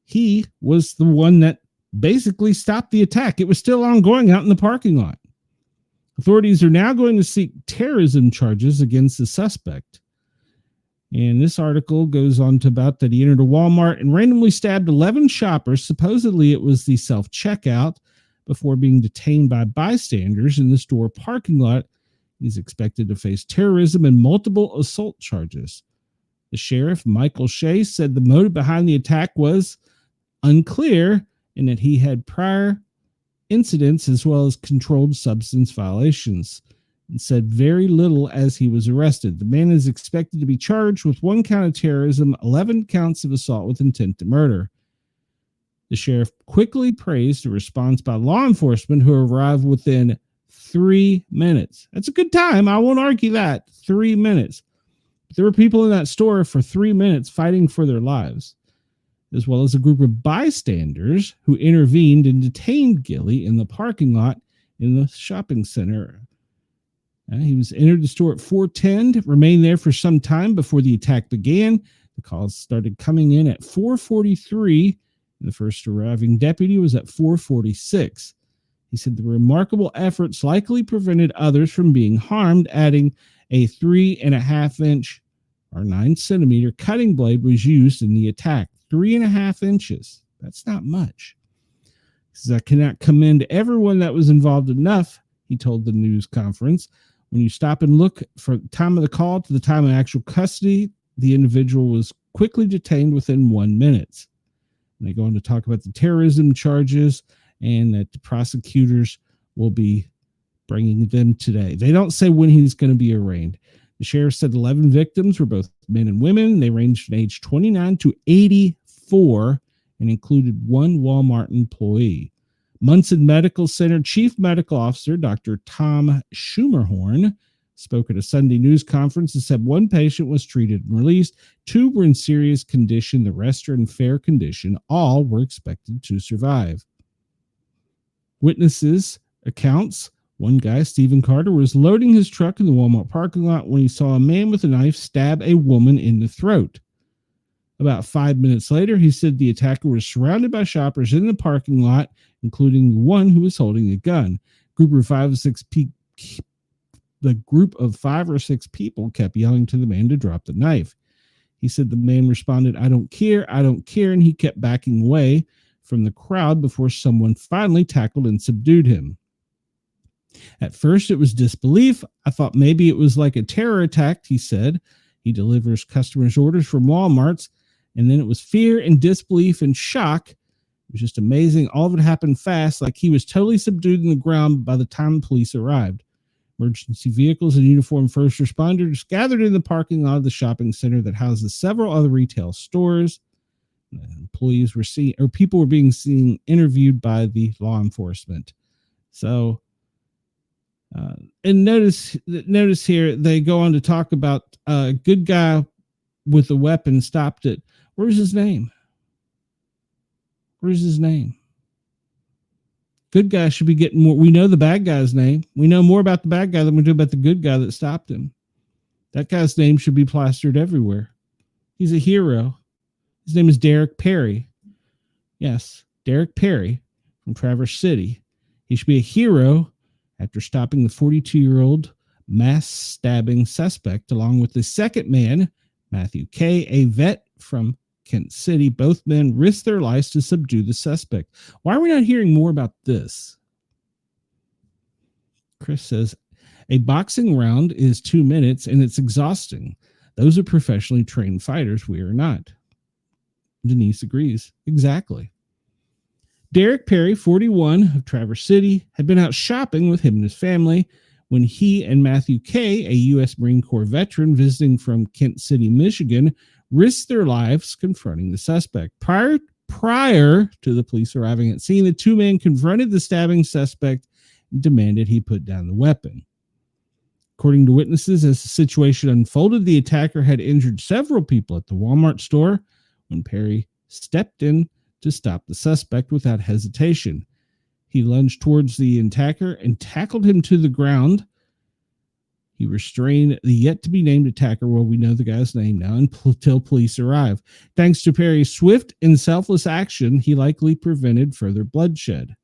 S1: he was the one that basically stopped the attack. It was still ongoing out in the parking lot. Authorities are now going to seek terrorism charges against the suspect. And this article goes on to about that he entered a Walmart and randomly stabbed 11 shoppers. Supposedly it was the self-checkout before being detained by bystanders in the store parking lot. He's expected to face terrorism and multiple assault charges. The sheriff, Michael Shea, said the motive behind the attack was unclear and that he had prior incidents as well as controlled substance violations, and said very little as he was arrested. The man is expected to be charged with 1 count of terrorism, 11 counts of assault with intent to murder. The sheriff quickly praised the response by law enforcement, who arrived within 3 minutes. That's a good time. I won't argue that. 3 minutes. There were people in that store for 3 minutes fighting for their lives, as well as a group of bystanders who intervened and detained Gilly in the parking lot in the shopping center. He was entered the store at 4:10, remained there for some time before the attack began. The calls started coming in at 4:43, and the first arriving deputy was at 4:46. He said the remarkable efforts likely prevented others from being harmed, adding a 3.5-inch or 9-centimeter cutting blade was used in the attack. 3.5 inches. That's not much. He says, I cannot commend everyone that was involved enough, he told the news conference. When you stop and look from the time of the call to the time of actual custody, the individual was quickly detained within 1 minute. And they go on to talk about the terrorism charges and that the prosecutors will be bringing them today. They don't say when he's going to be arraigned. The sheriff said 11 victims were both men and women. They ranged from age 29 to 84 and included 1 Walmart employee. Munson Medical Center Chief Medical Officer Dr. Tom Schumerhorn spoke at a Sunday news conference and said 1 patient was treated and released. 2 were in serious condition. The rest are in fair condition. All were expected to survive. Witnesses' accounts. One guy, Stephen Carter, was loading his truck in the Walmart parking lot when he saw a man with a knife stab a woman in the throat. About 5 minutes later, he said the attacker was surrounded by shoppers in the parking lot, including one who was holding a gun. The group of 5 or 6 people kept yelling to the man to drop the knife. He said the man responded, I don't care, and he kept backing away from the crowd before someone finally tackled and subdued him. At first, it was disbelief. I thought maybe it was like a terror attack, he said. He delivers customers' orders from Walmart's, and then it was fear and disbelief and shock. It was just amazing. All of it happened fast, like he was totally subdued in the ground by the time police arrived. Emergency vehicles and uniformed first responders gathered in the parking lot of the shopping center that houses several other retail stores. Employees were people were being seen interviewed by the law enforcement. So, and notice here they go on to talk about a good guy with a weapon stopped it. Where's his name? Good guy should be getting more. We know the bad guy's name. We know more about the bad guy than we do about the good guy that stopped him. That guy's name should be plastered everywhere. He's a hero. His name is Derek Perry. Yes, Derek Perry from Traverse City. He should be a hero after stopping the 42-year-old mass stabbing suspect, along with the second man, Matthew K., a vet from Kent City. Both men risked their lives to subdue the suspect. Why are we not hearing more about this? Chris says, a boxing round is 2 minutes and it's exhausting. Those are professionally trained fighters. We are not. Denise agrees. Exactly. Derek Perry, 41, of Traverse City, had been out shopping with him and his family when he and Matthew Kay, a U.S. Marine Corps veteran visiting from Kent City, Michigan, risked their lives confronting the suspect. Prior to the police arriving at scene, the two men confronted the stabbing suspect and demanded he put down the weapon. According to witnesses, as the situation unfolded, the attacker had injured several people at the Walmart store when Perry stepped in to stop the suspect without hesitation. He lunged towards the attacker and tackled him to the ground. He restrained the yet-to-be-named attacker, well, we know the guy's name now, until police arrive. Thanks to Perry's swift and selfless action, he likely prevented further bloodshed.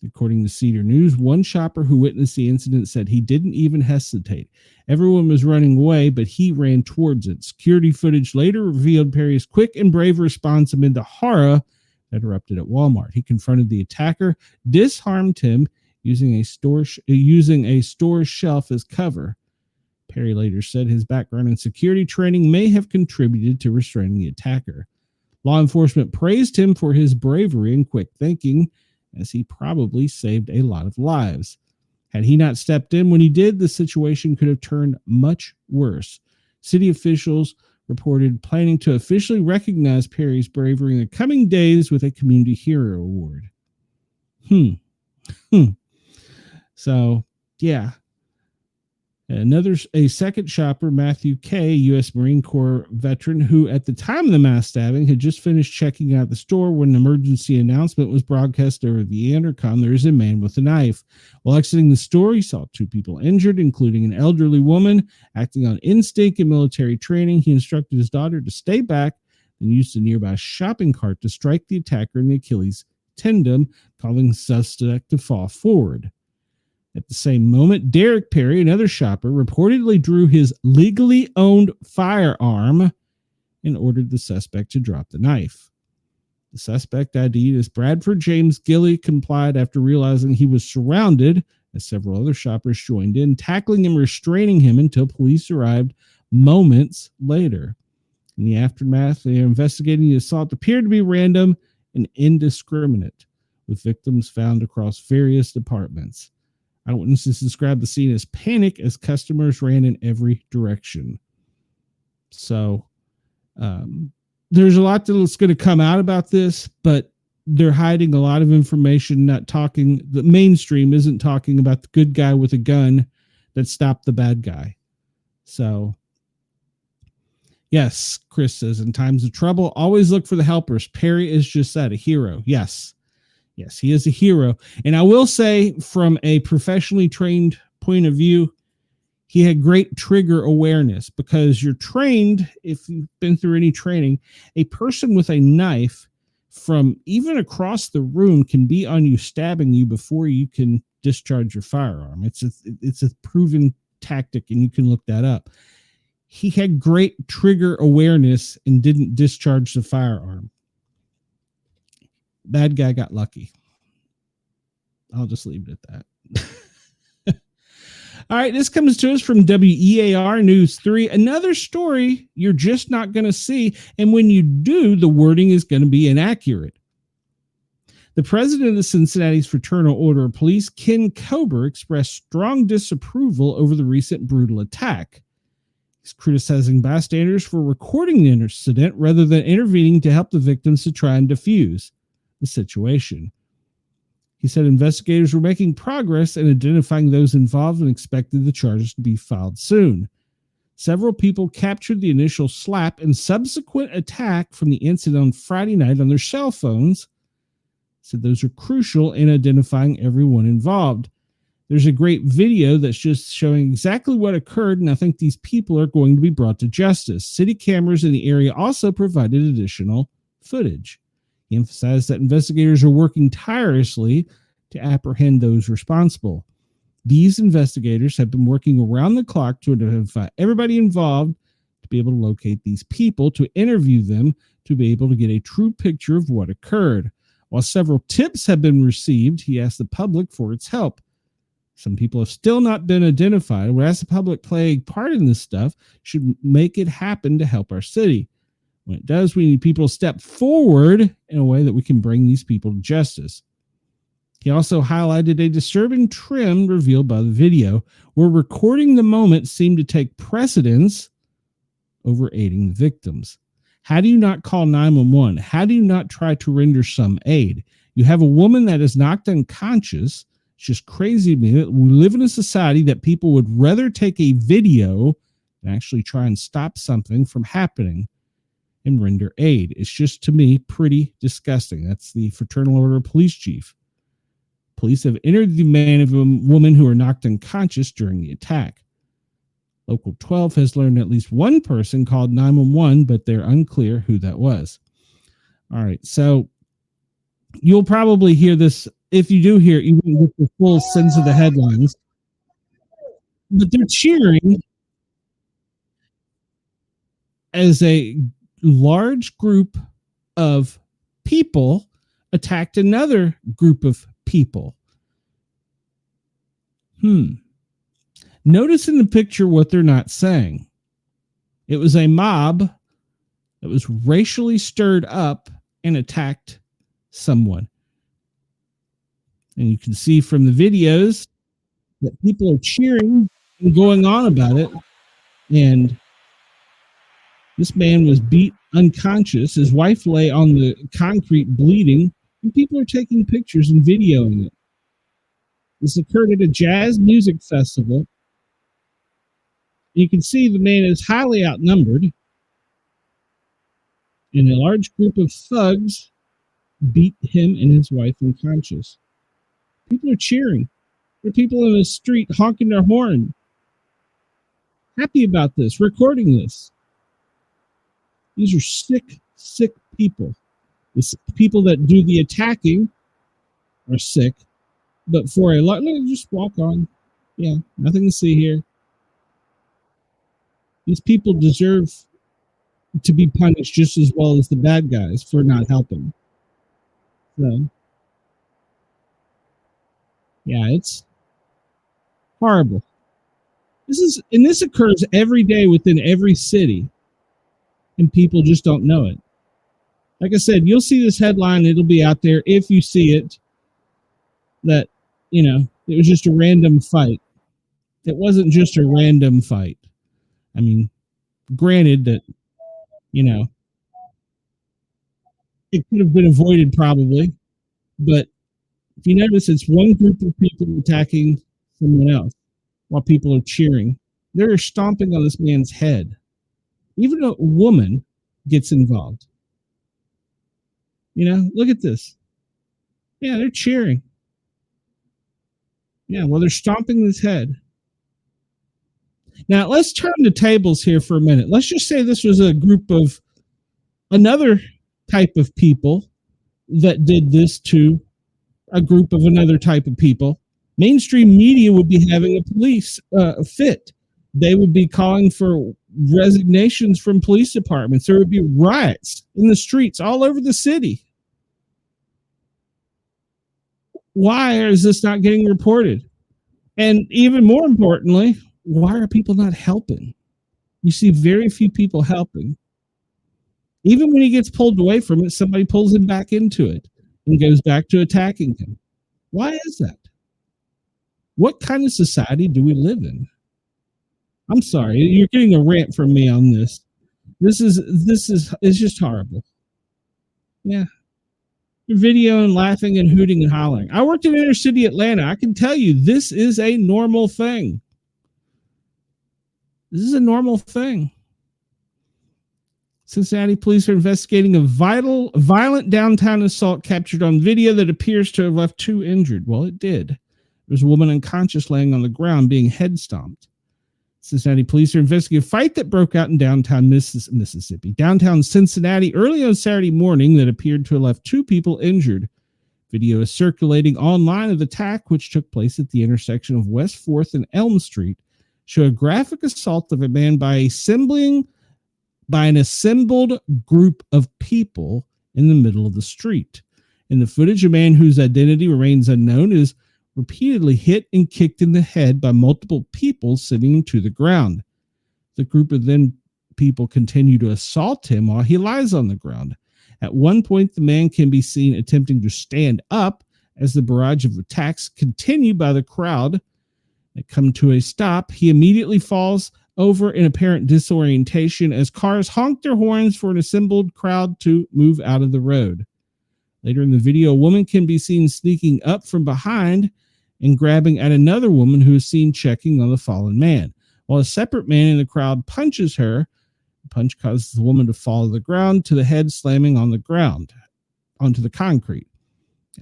S1: According to Cedar News, one shopper who witnessed the incident said he didn't even hesitate. Everyone was running away, but he ran towards it. Security footage later revealed Perry's quick and brave response amid the horror that erupted at Walmart. He confronted the attacker, disarmed him using a store shelf as cover. Perry later said his background in security training may have contributed to restraining the attacker. Law enforcement praised him for his bravery and quick thinking, as he probably saved a lot of lives. Had he not stepped in when he did, the situation could have turned much worse. City officials reported planning to officially recognize Perry's bravery in the coming days with a Community Hero Award. So, yeah. A second shopper, Matthew Kay, U.S. Marine Corps veteran, who at the time of the mass stabbing had just finished checking out the store when an emergency announcement was broadcast over the intercom. There is a man with a knife. While exiting the store, he saw two people injured, including an elderly woman. Acting on instinct and military training, he instructed his daughter to stay back and used a nearby shopping cart to strike the attacker in the Achilles tendon, causing the suspect to fall forward. At the same moment, Derek Perry, another shopper, reportedly drew his legally owned firearm and ordered the suspect to drop the knife. The suspect, ID'd as Bradford James Gilley, complied after realizing he was surrounded, as several other shoppers joined in, tackling and restraining him until police arrived moments later. In the aftermath, they are investigating the assault appeared to be random and indiscriminate, with victims found across various departments. Eyewitnesses described the scene as panic as customers ran in every direction. So there's a lot that's going to come out about this, but they're hiding a lot of information, not talking. The mainstream isn't talking about the good guy with a gun that stopped the bad guy. So, yes, Chris says, in times of trouble, always look for the helpers. Perry is just that, a hero. Yes, he is a hero. And I will say, from a professionally trained point of view, he had great trigger awareness, because you're trained, if you've been through any training, a person with a knife from even across the room can be on you, stabbing you before you can discharge your firearm. It's a proven tactic, and you can look that up. He had great trigger awareness and didn't discharge the firearm. Bad guy got lucky. I'll just leave it at that. All right, this comes to us from WEAR News 3. Another story you're just not going to see, and when you do, the wording is going to be inaccurate. The president of the Cincinnati's Fraternal Order of Police, Ken Kober, expressed strong disapproval over the recent brutal attack. He's criticizing bystanders for recording the incident rather than intervening to help the victims to try and defuse the situation. He said investigators were making progress in identifying those involved and expected the charges to be filed soon. Several people captured the initial slap and subsequent attack from the incident on Friday night on their cell phones. Said those are crucial in identifying everyone involved. There's a great video that's just showing exactly what occurred, and I think these people are going to be brought to justice. City cameras in the area also provided additional footage. He emphasized that investigators are working tirelessly to apprehend those responsible. These investigators have been working around the clock to identify everybody involved, to be able to locate these people, to interview them, to be able to get a true picture of what occurred. While several tips have been received, he asked the public for its help. Some people have still not been identified. We ask the public play a part in this stuff, should make it happen to help our city. When it does, we need people to step forward in a way that we can bring these people to justice. He also highlighted a disturbing trend revealed by the video, where recording the moment seemed to take precedence over aiding the victims. How do you not call 911? How do you not try to render some aid? You have a woman that is knocked unconscious. It's just crazy to me that we live in a society that people would rather take a video than actually try and stop something from happening and render aid. It's just, to me, pretty disgusting. That's the Fraternal Order of Police Chief. Police have entered the man of a woman who were knocked unconscious during the attack. Local 12 has learned at least one person called 911, but they're unclear who that was. All right, so you'll probably hear this. If you do hear it, you won't get the full sense of the headlines. But they're cheering as a large group of people attacked another group of people. Notice in the picture what they're not saying. It was a mob that was racially stirred up and attacked someone. And you can see from the videos that people are cheering and going on about it. And this man was beat unconscious. His wife lay on the concrete bleeding, and people are taking pictures and videoing it. This occurred at a jazz music festival. You can see the man is highly outnumbered, and a large group of thugs beat him and his wife unconscious. People are cheering. There are people in the street honking their horn, happy about this, recording this. These are sick, sick people. The people that do the attacking are sick, but for a lot, just walk on. Yeah, nothing to see here. These people deserve to be punished just as well as the bad guys for not helping. So, yeah, it's horrible. This occurs every day within every city, and people just don't know it. Like I said, you'll see this headline. It'll be out there if you see it, that, it was just a random fight. It wasn't just a random fight. I mean, granted that, it could have been avoided probably, but if you notice, it's one group of people attacking someone else while people are cheering. They're stomping on this man's head. Even a woman gets involved. Look at this. Yeah, they're cheering. Yeah, well, they're stomping his head. Now, let's turn the tables here for a minute. Let's just say this was a group of another type of people that did this to a group of another type of people. Mainstream media would be having a police fit. They would be calling for resignations from police departments. There would be riots in the streets all over the city. Why is this not getting reported? And even more importantly, why are people not helping? You see very few people helping. Even when he gets pulled away from it, somebody pulls him back into it and goes back to attacking him. Why is that? What kind of society do we live in? I'm sorry, you're getting a rant from me on this. It's just horrible. Yeah. Video and laughing and hooting and hollering. I worked in inner city Atlanta. I can tell you this is a normal thing. This is a normal thing. Cincinnati police are investigating a violent downtown assault captured on video that appears to have left 2 injured. Well, it did. There's a woman unconscious laying on the ground being head stomped. Cincinnati police are investigating a fight that broke out in downtown Mississippi, downtown Cincinnati early on Saturday morning that appeared to have left 2 people injured. Video is circulating online of the attack, which took place at the intersection of West 4th and Elm Street, show a graphic assault of a man by an assembled group of people in the middle of the street. In the footage, a man whose identity remains unknown is repeatedly hit and kicked in the head by multiple people sitting to the ground. The group of then people continue to assault him while he lies on the ground. At one point, the man can be seen attempting to stand up as the barrage of attacks continue by the crowd. They come to a stop. He immediately falls over in apparent disorientation as cars honk their horns for an assembled crowd to move out of the road. Later in the video, a woman can be seen sneaking up from behind and grabbing at another woman who is seen checking on the fallen man. While a separate man in the crowd punches her, the punch causes the woman to fall to the ground, to the head slamming on the ground, onto the concrete.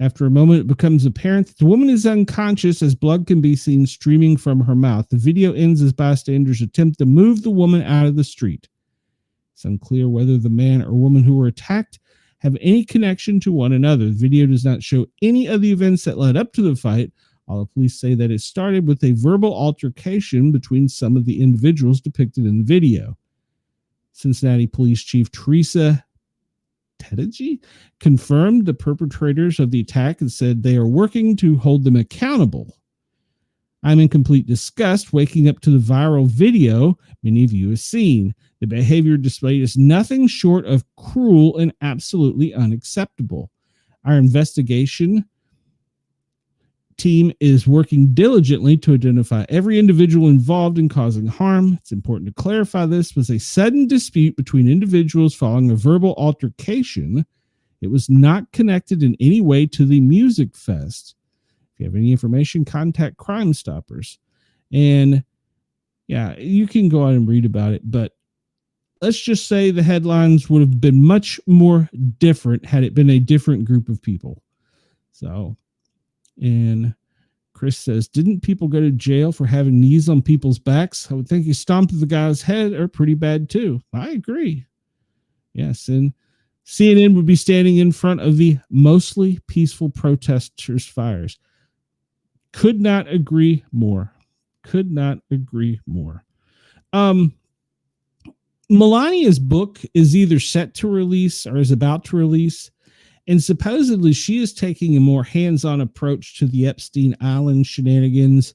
S1: After a moment, it becomes apparent that the woman is unconscious as blood can be seen streaming from her mouth. The video ends as bystanders attempt to move the woman out of the street. It's unclear whether the man or woman who were attacked have any connection to one another. The video does not show any of the events that led up to the fight. All the police say that it started with a verbal altercation between some of the individuals depicted in the video. Cincinnati Police Chief Teresa Tedigi confirmed the perpetrators of the attack and said they are working to hold them accountable. I'm in complete disgust waking up to the viral video many of you have seen. The behavior displayed is nothing short of cruel and absolutely unacceptable. Our investigation team is working diligently to identify every individual involved in causing harm. It's important to clarify this was a sudden dispute between individuals following a verbal altercation. It was not connected in any way to the music fest. If you have any information, contact Crime Stoppers. And yeah, you can go out and read about it, but let's just say the headlines would have been much more different had it been a different group of people. So, and Chris says, didn't people go to jail for having knees on people's backs? I would think you stomped the guy's head are pretty bad too. I agree. Yes, and CNN would be standing in front of the mostly peaceful protesters' fires. Could not agree more. Could not agree more. Melania's book is either set to release or is about to release. And supposedly she is taking a more hands-on approach to the Epstein Island shenanigans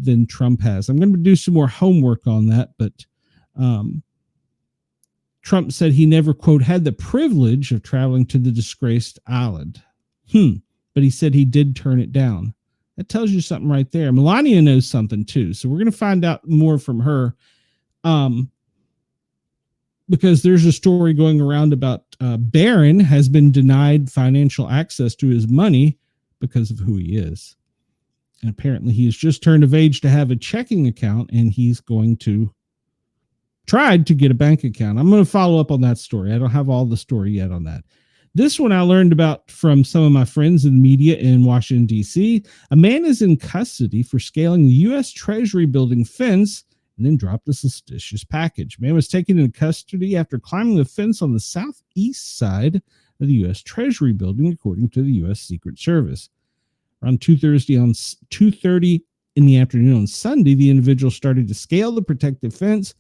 S1: than Trump has. I'm going to do some more homework on that, but Trump said he never, quote, had the privilege of traveling to the disgraced island. But he said he did turn it down. That tells you something right there. Melania knows something too. So we're going to find out more from her. Because there's a story going around about Barron has been denied financial access to his money because of who he is. And apparently he has just turned of age to have a checking account, and he's going to try to get a bank account. I'm going to follow up on that story. I don't have all the story yet on that. This one I learned about from some of my friends in the media in Washington, D.C. A man is in custody for scaling the U.S. Treasury building fence and then dropped a suspicious package. Man was taken into custody after climbing the fence on the southeast side of the U.S. Treasury building, according to the U.S. Secret Service. Around 2:30 in the afternoon on Sunday, the individual started to scale the protective fence,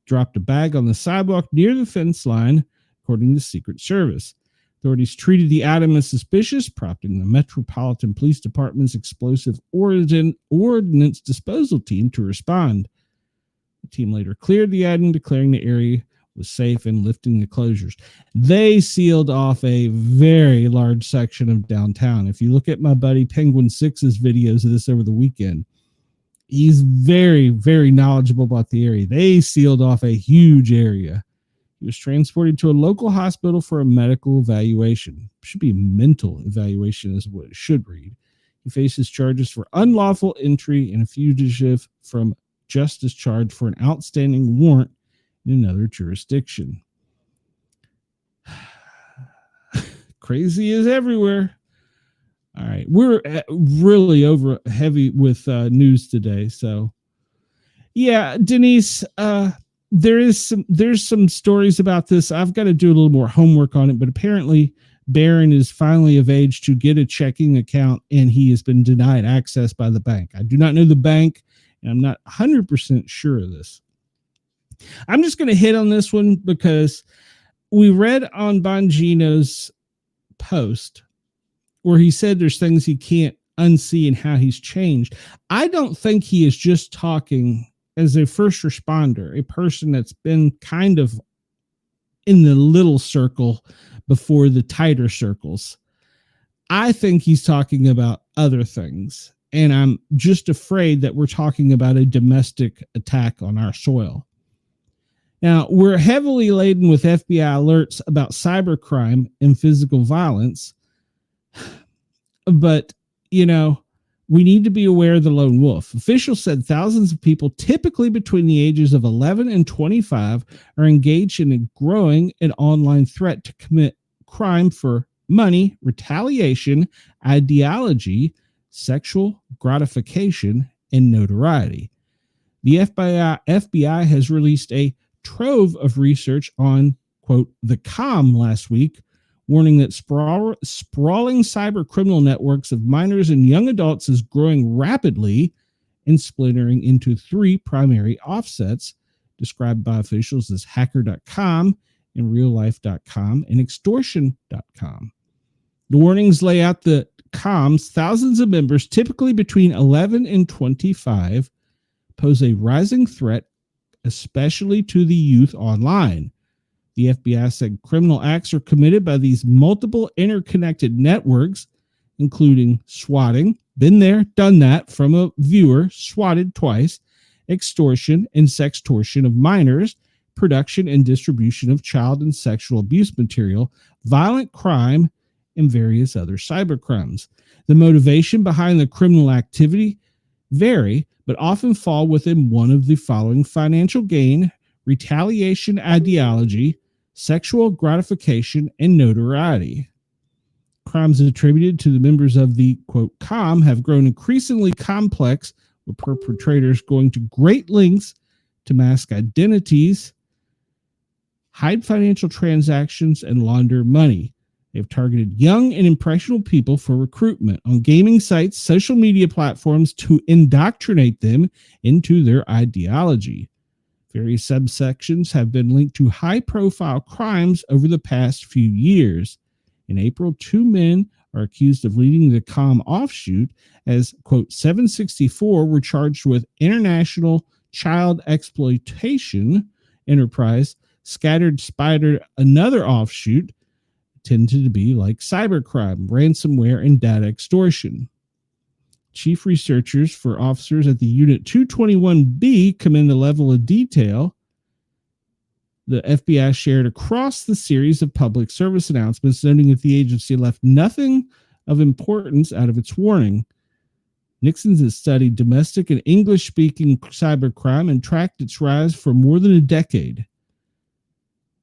S1: dropped a bag on the sidewalk near the fence line, according to the Secret Service. Authorities treated the item as suspicious, prompting the Metropolitan Police Department's explosive ordnance disposal team to respond. The team later cleared the item, declaring the area was safe and lifting the closures. They sealed off a very large section of downtown. If you look at my buddy Penguin Six's videos of this over the weekend, he's very, very knowledgeable about the area. They sealed off a huge area. He was transported to a local hospital for a medical evaluation. It should be mental evaluation is what it should read. He faces charges for unlawful entry and a fugitive from justice charge for an outstanding warrant in another jurisdiction. Crazy is everywhere. All right. We're really over heavy with news today. So yeah, Denise, there's some stories about this. I've got to do a little more homework on it, but apparently Barron is finally of age to get a checking account, and he has been denied access by the bank. I do not know the bank, and I'm not 100% sure of this. I'm just going to hit on this one because we read on Bongino's post where he said there's things he can't unsee and how he's changed. I don't think he is just talking as a first responder, a person that's been kind of in the little circle before the tighter circles, I think he's talking about other things. And I'm just afraid that we're talking about a domestic attack on our soil. Now, we're heavily laden with FBI alerts about cybercrime and physical violence. But, we need to be aware of the lone wolf. Officials said thousands of people, typically between the ages of 11 and 25, are engaged in a growing and online threat to commit crime for money, retaliation, ideology, sexual gratification, and notoriety. The FBI has released a trove of research on, quote, the calm last week, warning that sprawling cyber criminal networks of minors and young adults is growing rapidly and splintering into three primary offsets described by officials as hacker.com and reallife.com and extortion.com. The warnings lay out the comms, thousands of members, typically between 11 and 25, pose a rising threat, especially to the youth online. The FBI said criminal acts are committed by these multiple interconnected networks, including swatting, been there, done that, from a viewer, swatted twice, extortion and sextortion of minors, production and distribution of child and sexual abuse material, violent crime, and various other cybercrimes. The motivation behind the criminal activity vary, but often fall within one of the following: financial gain, retaliation ideology, sexual gratification, and notoriety. Crimes attributed to the members of the, quote, calm have grown increasingly complex, with perpetrators going to great lengths to mask identities, hide financial transactions, and launder money. They've targeted young and impressionable people for recruitment on gaming sites, social media platforms to indoctrinate them into their ideology. Various subsections have been linked to high-profile crimes over the past few years. In April, 2 men are accused of leading the calm offshoot as, quote, 764 were charged with international child exploitation enterprise. Scattered Spider, another offshoot, tended to be like cybercrime, ransomware, and data extortion. Chief researchers for officers at the Unit 221B commend the level of detail the FBI shared across the series of public service announcements, noting that the agency left nothing of importance out of its warning. Nixon's has studied domestic and English-speaking cybercrime and tracked its rise for more than a decade.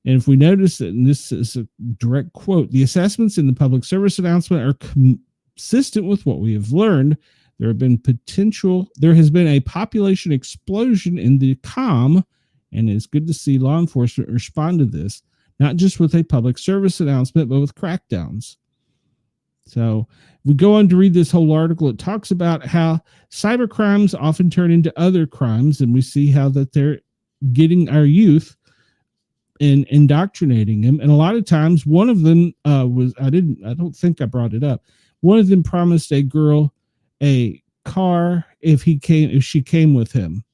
S1: And if we notice that, and this is a direct quote, the assessments in the public service announcement are consistent with what we have learned. There has been a population explosion in the calm, and it's good to see law enforcement respond to this, not just with a public service announcement, but with crackdowns. So if we go on to read this whole article, it talks about how cybercrimes often turn into other crimes, and we see how that they're getting our youth and indoctrinating them. And a lot of times, one of them I don't think I brought it up. One of them promised a girl a car if she came with him.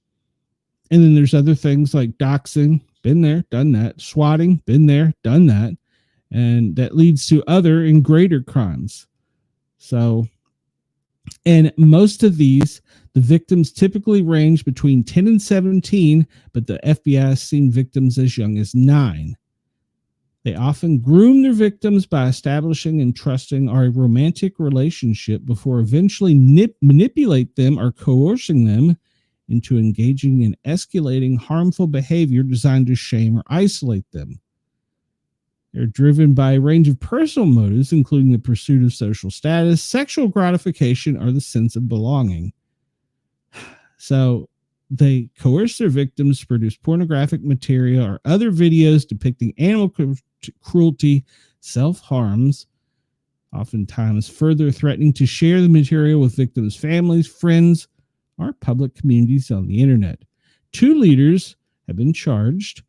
S1: And then there's other things like doxing, been there, done that, swatting, been there, done that, and that leads to other and greater crimes. So, and most of these, the victims typically range between 10 and 17, but the FBI has seen victims as young as 9. They often groom their victims by establishing and trusting a romantic relationship before eventually manipulate them or coercing them into engaging in escalating harmful behavior designed to shame or isolate them. They're driven by a range of personal motives, including the pursuit of social status, sexual gratification, or the sense of belonging. So they coerce their victims to produce pornographic material or other videos depicting animal cruelty, self-harms, oftentimes further threatening to share the material with victims' families, friends, or public communities on the internet. 2 leaders have been charged.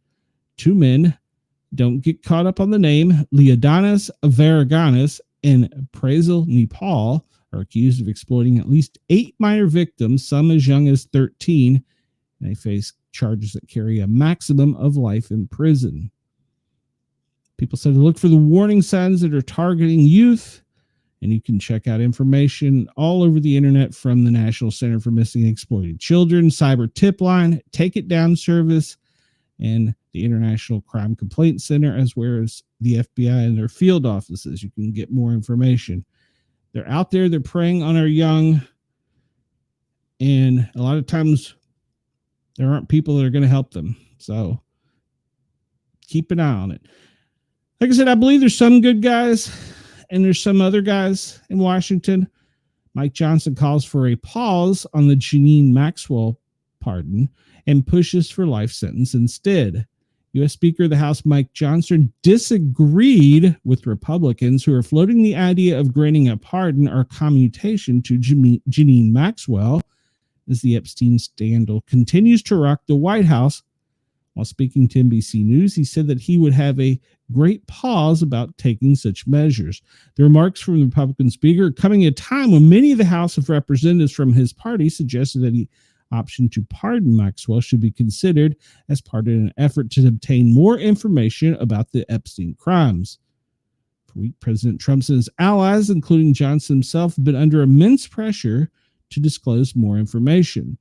S1: 2 men, don't get caught up on the name, Leonidas Varaganas and Prazel Nepal, are accused of exploiting at least 8 minor victims, some as young as 13, and they face charges that carry a maximum of life in prison. People said to look for the warning signs that are targeting youth, and you can check out information all over the internet from the National Center for Missing and Exploited Children, Cyber Tip Line, Take It Down Service, and the International Crime Complaint Center, as well as the FBI and their field offices. You can get more information. They're out there, they're preying on our young, and a lot of times there aren't people that are going to help them. So keep an eye on it. Like I said, I believe there's some good guys and there's some other guys in Washington. Mike Johnson calls for a pause on the Janine Maxwell pardon and pushes for life sentence instead. U.S. Speaker of the House Mike Johnson disagreed with Republicans who are floating the idea of granting a pardon or commutation to Janine Maxwell as the Epstein scandal continues to rock the White House. While speaking to NBC News, he said that he would have a great pause about taking such measures. The remarks from the Republican speaker are coming at a time when many of the House of Representatives from his party suggested that the option to pardon Maxwell should be considered as part of an effort to obtain more information about the Epstein crimes. For a week, President Trump and his allies, including Johnson himself, have been under immense pressure to disclose more information.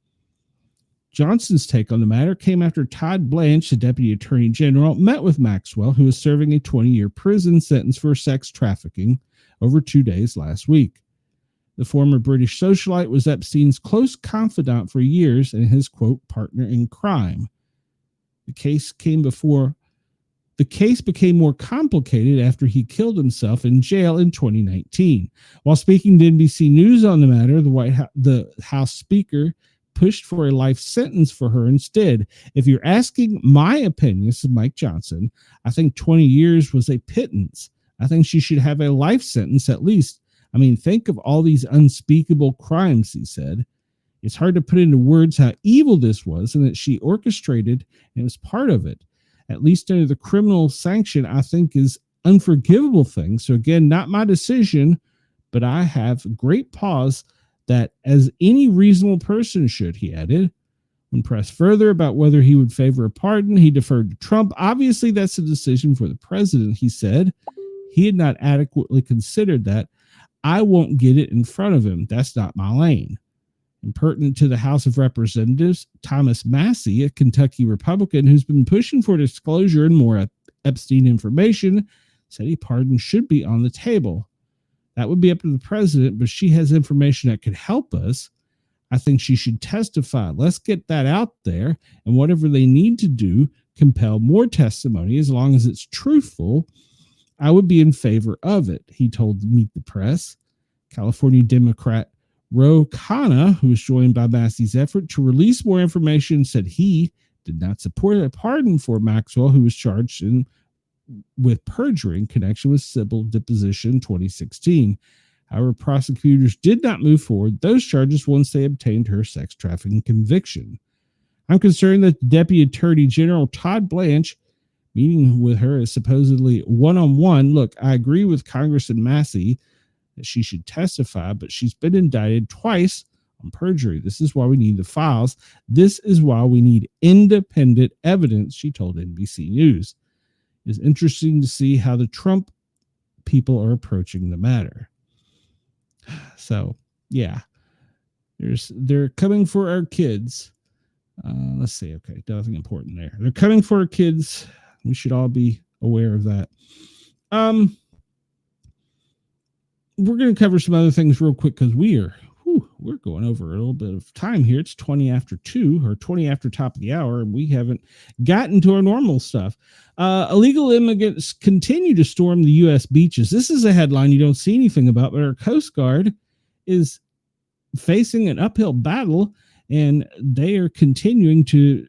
S1: Johnson's take on the matter came after Todd Blanche, the Deputy Attorney General, met with Maxwell, who is serving a 20-year prison sentence for sex trafficking, over 2 days last week. The former British socialite was Epstein's close confidant for years and his, quote, partner in crime. The case became more complicated after he killed himself in jail in 2019. While speaking to NBC News on the matter, the House Speaker pushed for a life sentence for her instead. If you're asking my opinion, this is Mike Johnson, I think 20 years was a pittance. I think she should have a life sentence at least. I mean, think of all these unspeakable crimes, he said. It's hard to put into words how evil this was and that she orchestrated and was part of it. At least under the criminal sanction, I think is unforgivable thing. So again, not my decision, but I have great pause that as any reasonable person should, he added. When pressed further about whether he would favor a pardon, he deferred to Trump. Obviously, that's a decision for the president, he said. He had not adequately considered that. I won't get it in front of him. That's not my lane. And pertinent to the House of Representatives, Thomas Massey, a Kentucky Republican who's been pushing for disclosure and more Epstein information, said a pardon should be on the table. That would be up to the president, but she has information that could help us. I think she should testify. Let's get that out there, and whatever they need to do, compel more testimony as long as it's truthful. I would be in favor of it, he told Meet the Press. California Democrat Ro Khanna, who was joined by Massey's effort to release more information, said he did not support a pardon for Maxwell, who was charged with perjury in connection with civil deposition 2016. However, prosecutors did not move forward those charges once they obtained her sex trafficking conviction. I'm concerned that Deputy Attorney General Todd Blanche meeting with her is supposedly one-on-one. Look, I agree with Congressman Massey that she should testify, but she's been indicted twice on perjury. This is why we need the files. This is why we need independent evidence, she told NBC News. It's interesting to see how the Trump people are approaching the matter. So, yeah, they're coming for our kids. Let's see. Okay, nothing important there. They're coming for our kids. We should all be aware of that. We're going to cover some other things real quick because we're going over a little bit of time here. It's 20 after 2 or 20 after top of the hour, and we haven't gotten to our normal stuff. Illegal immigrants continue to storm the U.S. beaches. This is a headline you don't see anything about, but our Coast Guard is facing an uphill battle, and they are continuing to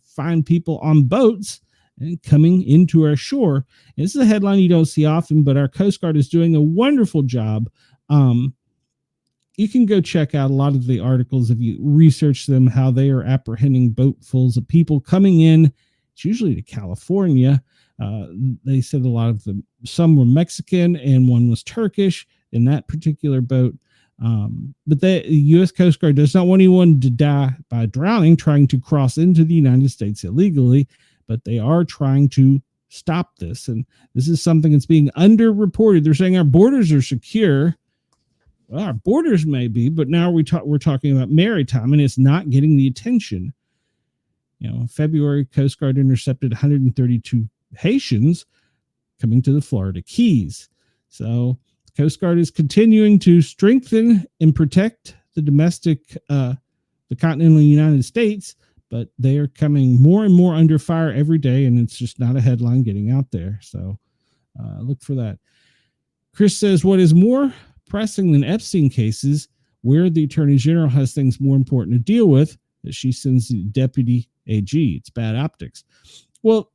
S1: find people on boats and coming into our shore. And this is a headline you don't see often, but our Coast Guard is doing a wonderful job. You can go check out a lot of the articles if you research them, how they are apprehending boatfuls of people coming in. It's usually to California. They said a lot of them, some were Mexican and one was Turkish in that particular boat. But the U.S. Coast Guard does not want anyone to die by drowning trying to cross into the United States illegally, but they are trying to stop this. And this is something that's being underreported. They're saying our borders are secure. Well, our borders may be, but now we're talking about maritime, and it's not getting the attention. February, Coast Guard intercepted 132 Haitians coming to the Florida Keys. So the Coast Guard is continuing to strengthen and protect the domestic, the continental United States, but they are coming more and more under fire every day, and it's just not a headline getting out there. So look for that. Chris says, what is more pressing than Epstein cases, where the Attorney General has things more important to deal with, that she sends the deputy AG. It's bad optics. Well,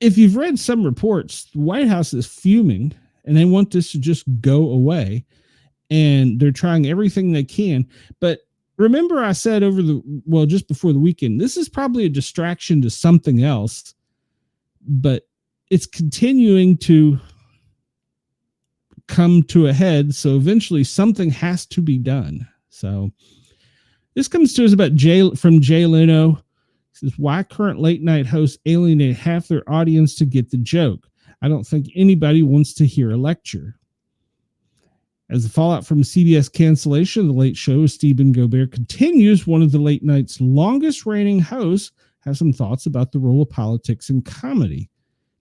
S1: if you've read some reports, the White House is fuming, and they want this to just go away, and they're trying everything they can. But remember I said just before the weekend, this is probably a distraction to something else, but it's continuing to come to a head. So eventually something has to be done. So this comes to us about from Jay Leno. He says, why current late night hosts alienate half their audience to get the joke? I don't think anybody wants to hear a lecture. As the fallout from CBS cancellation of the Late Show, Stephen Colbert continues. One of the late night's longest reigning hosts has some thoughts about the role of politics in comedy.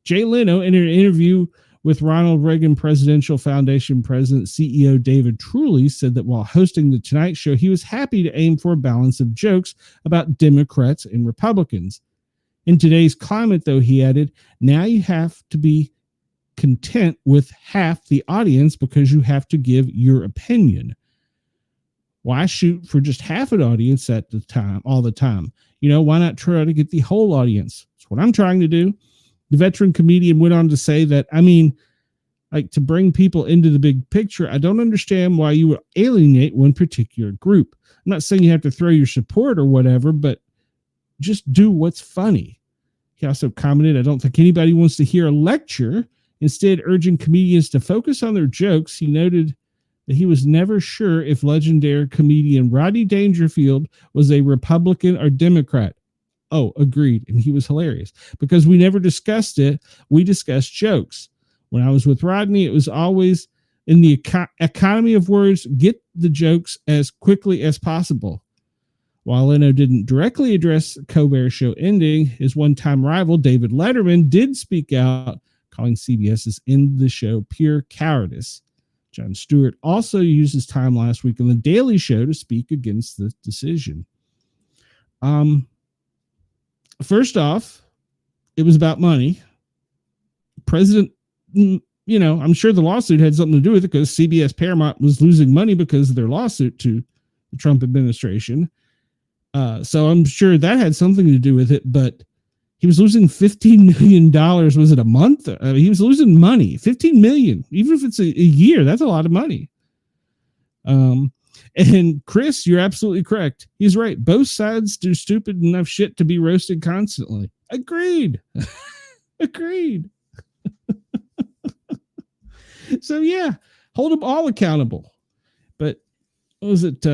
S1: Jay Leno, in an interview with Ronald Reagan Presidential Foundation President CEO David Trulley, said that while hosting The Tonight Show, he was happy to aim for a balance of jokes about Democrats and Republicans. In today's climate, though, he added, now you have to be content with half the audience because you have to give your opinion. Why shoot for just half an audience at the time, all the time? Why not try to get the whole audience? That's what I'm trying to do. The veteran comedian went on to say that, to bring people into the big picture, I don't understand why you would alienate one particular group. I'm not saying you have to throw your support or whatever, but just do what's funny. He also commented, I don't think anybody wants to hear a lecture. Instead, urging comedians to focus on their jokes, he noted that he was never sure if legendary comedian Rodney Dangerfield was a Republican or Democrat. Oh, agreed. And he was hilarious because we never discussed it. We discussed jokes. When I was with Rodney, it was always in the economy of words, get the jokes as quickly as possible. While Leno didn't directly address Colbert's show ending, his one-time rival, David Letterman, did speak out, calling CBS's end the show pure cowardice. Jon Stewart also used his time last week on The Daily Show to speak against the decision. First off, it was about money. President, I'm sure the lawsuit had something to do with it because CBS Paramount was losing money because of their lawsuit to the Trump administration. So I'm sure that had something to do with it, but he was losing $15 million. Was it a month? He was losing money, $15 million. Even if it's a year, that's a lot of money. And Chris, you're absolutely correct. He's right. Both sides do stupid enough shit to be roasted constantly. Agreed. Agreed. So yeah, hold them all accountable. But was it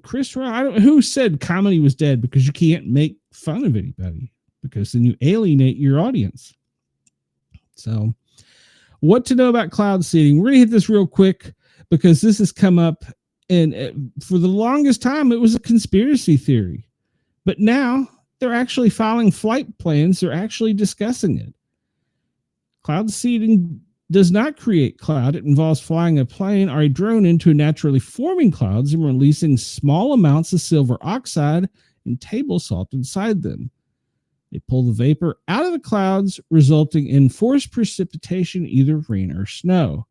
S1: Chris Rock? I don't know who said comedy was dead because you can't make fun of anybody, because then you alienate your audience. So what to know about cloud seeding? We're going to hit this real quick because this has come up, and for the longest time, it was a conspiracy theory. But now they're actually filing flight plans. They're actually discussing it. Cloud seeding does not create cloud. It involves flying a plane or a drone into naturally forming clouds and releasing small amounts of silver oxide and table salt inside them. They pull the vapor out of the clouds, resulting in forced precipitation, either rain or snow.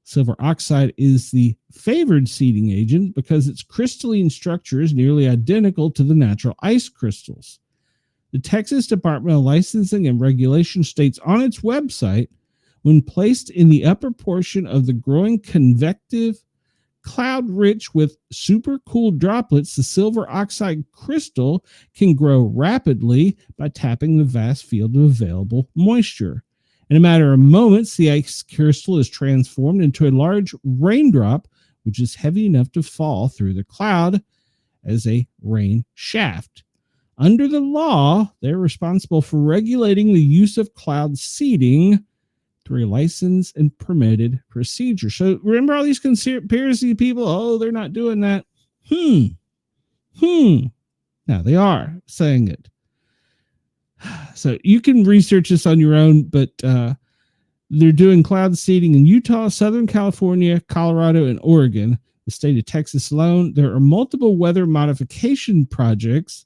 S1: Silver oxide is the favored seeding agent because its crystalline structure is nearly identical to the natural ice crystals. The Texas Department of Licensing and Regulation states on its website, when placed in the upper portion of the growing convective cloud rich with supercooled droplets, the silver oxide crystal can grow rapidly by tapping the vast field of available moisture. In a matter of moments, the ice crystal is transformed into a large raindrop which is heavy enough to fall through the cloud as a rain shaft. Under the law, they're responsible for regulating the use of cloud seeding through a licensed and permitted procedure. So remember all these conspiracy people? Oh, they're not doing that. Now they are saying it. So you can research this on your own, but they're doing cloud seeding in Utah, Southern California, Colorado, and Oregon. The state of Texas alone, there are multiple weather modification projects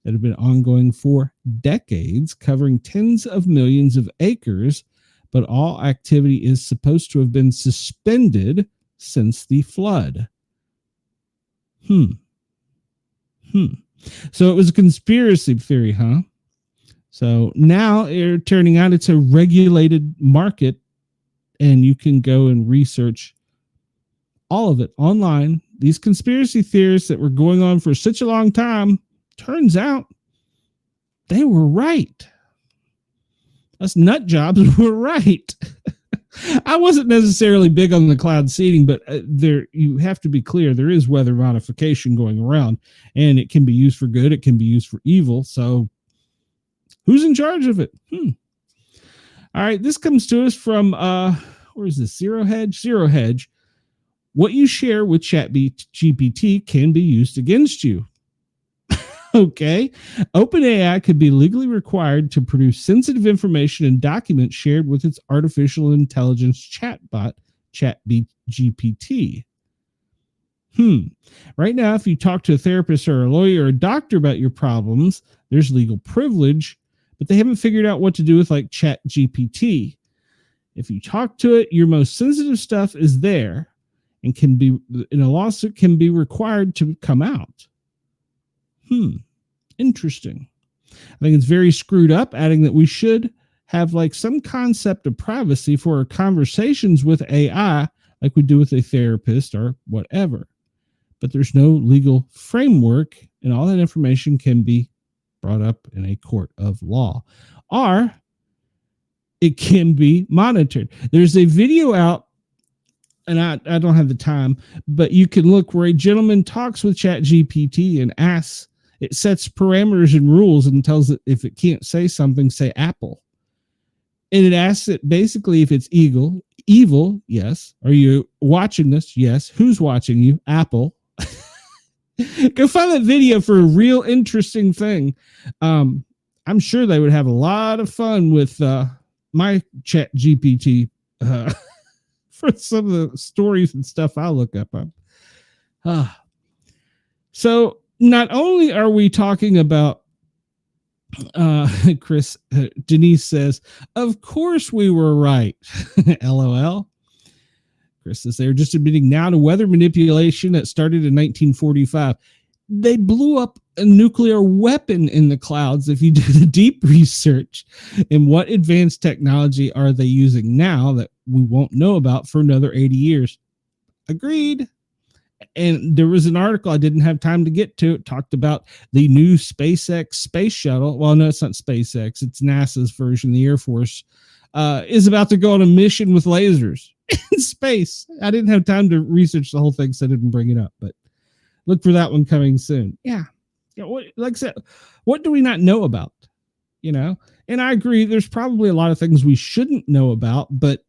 S1: that have been ongoing for decades, covering tens of millions of acres, but all activity is supposed to have been suspended since the flood. So it was a conspiracy theory, huh? So now it's turning out it's a regulated market, and you can go and research all of it online. These conspiracy theories that were going on for such a long time, turns out they were right. Us nut jobs were right. I wasn't necessarily big on the cloud seeding, but you have to be clear. There is weather modification going around, and it can be used for good. It can be used for evil. So who's in charge of it? All right. This comes to us from, where is this? Zero Hedge. What you share with ChatGPT can be used against you. Okay. OpenAI could be legally required to produce sensitive information and documents shared with its artificial intelligence chatbot, ChatGPT. Right now, if you talk to a therapist or a lawyer or a doctor about your problems, there's legal privilege, but they haven't figured out what to do with like ChatGPT. If you talk to it, your most sensitive stuff is there and can be in a lawsuit can be required to come out. Interesting. I think it's very screwed up, adding that we should have like some concept of privacy for our conversations with AI, like we do with a therapist or whatever. But there's no legal framework, and all that information can be brought up in a court of law, or it can be monitored. There's a video out, and I don't have the time, but you can look where a gentleman talks with ChatGPT and asks, it sets parameters and rules and tells it if it can't say something, say Apple. And it asks it basically if it's evil, yes. Are you watching this? Yes. Who's watching you? Apple. Go find that video for a real interesting thing. I'm sure they would have a lot of fun with my ChatGPT for some of the stories and stuff I look up on. So not only are we talking about Denise says, of course we were right. LOL. Chris says they're just admitting now to weather manipulation that started in 1945. They blew up a nuclear weapon in the clouds. If you do the deep research, and what advanced technology are they using now that we won't know about for another 80 years? Agreed. And there was an article I didn't have time to get to. It talked about the new SpaceX space shuttle. Well, no, it's not SpaceX. It's NASA's version. The Air Force is about to go on a mission with lasers in space. I didn't have time to research the whole thing, so I didn't bring it up. But look for that one coming soon. Yeah. Like I said, what do we not know about? You know? And I agree, there's probably a lot of things we shouldn't know about, but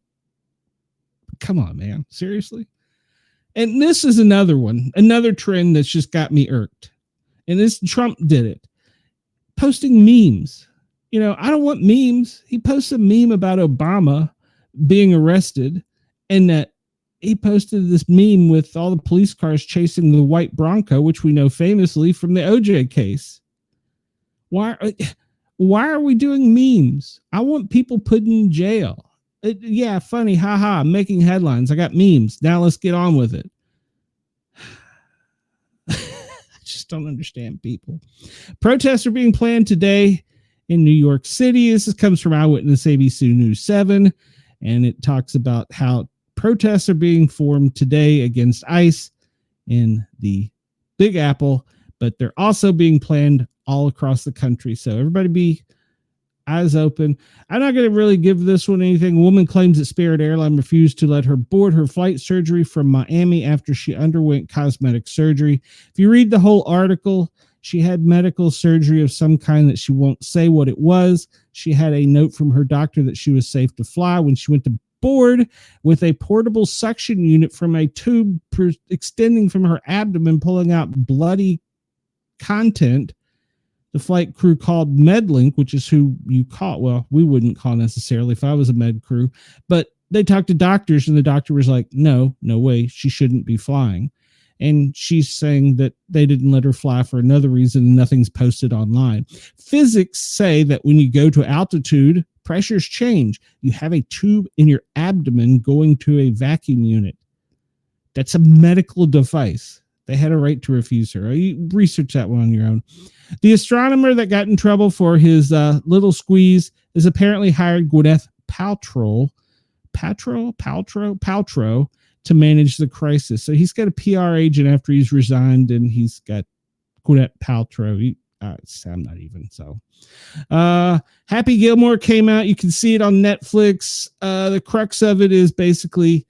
S1: come on, man. Seriously? And this is another trend that's just got me irked. And this Trump did it. Posting memes. You know, I don't want memes. He posts a meme about Obama being arrested, and that he posted this meme with all the police cars chasing the white Bronco, which we know famously from the OJ case. Why are we doing memes? I want people put in jail. Yeah, funny, haha, I'm making headlines. I got memes. Now let's get on with it. I just don't understand people. Protests are being planned today in New York City. This comes from Eyewitness ABC News 7, and it talks about how protests are being formed today against ICE in the Big Apple, but they're also being planned all across the country. So everybody eyes open. I'm not going to really give this one anything. A woman claims that Spirit Airline refused to let her board her flight surgery from Miami after she underwent cosmetic surgery. If you read the whole article, she had medical surgery of some kind that she won't say what it was. She had a note from her doctor that she was safe to fly when she went to board with a portable suction unit from a tube extending from her abdomen, pulling out bloody content. The flight crew called MedLink, which is who you call. Well, we wouldn't call necessarily if I was a med crew, but they talked to doctors and the doctor was like, no way, she shouldn't be flying. And she's saying that they didn't let her fly for another reason and nothing's posted online. Physics say that when you go to altitude, pressures change. You have a tube in your abdomen going to a vacuum unit. That's a medical device. They had a right to refuse her. You research that one on your own. The astronomer that got in trouble for his little squeeze is apparently hired Gwyneth Paltrow to manage the crisis. So he's got a PR agent after he's resigned, and he's got Gwyneth Paltrow. I'm not even. So Happy Gilmore came out. You can see it on Netflix. The crux of it is basically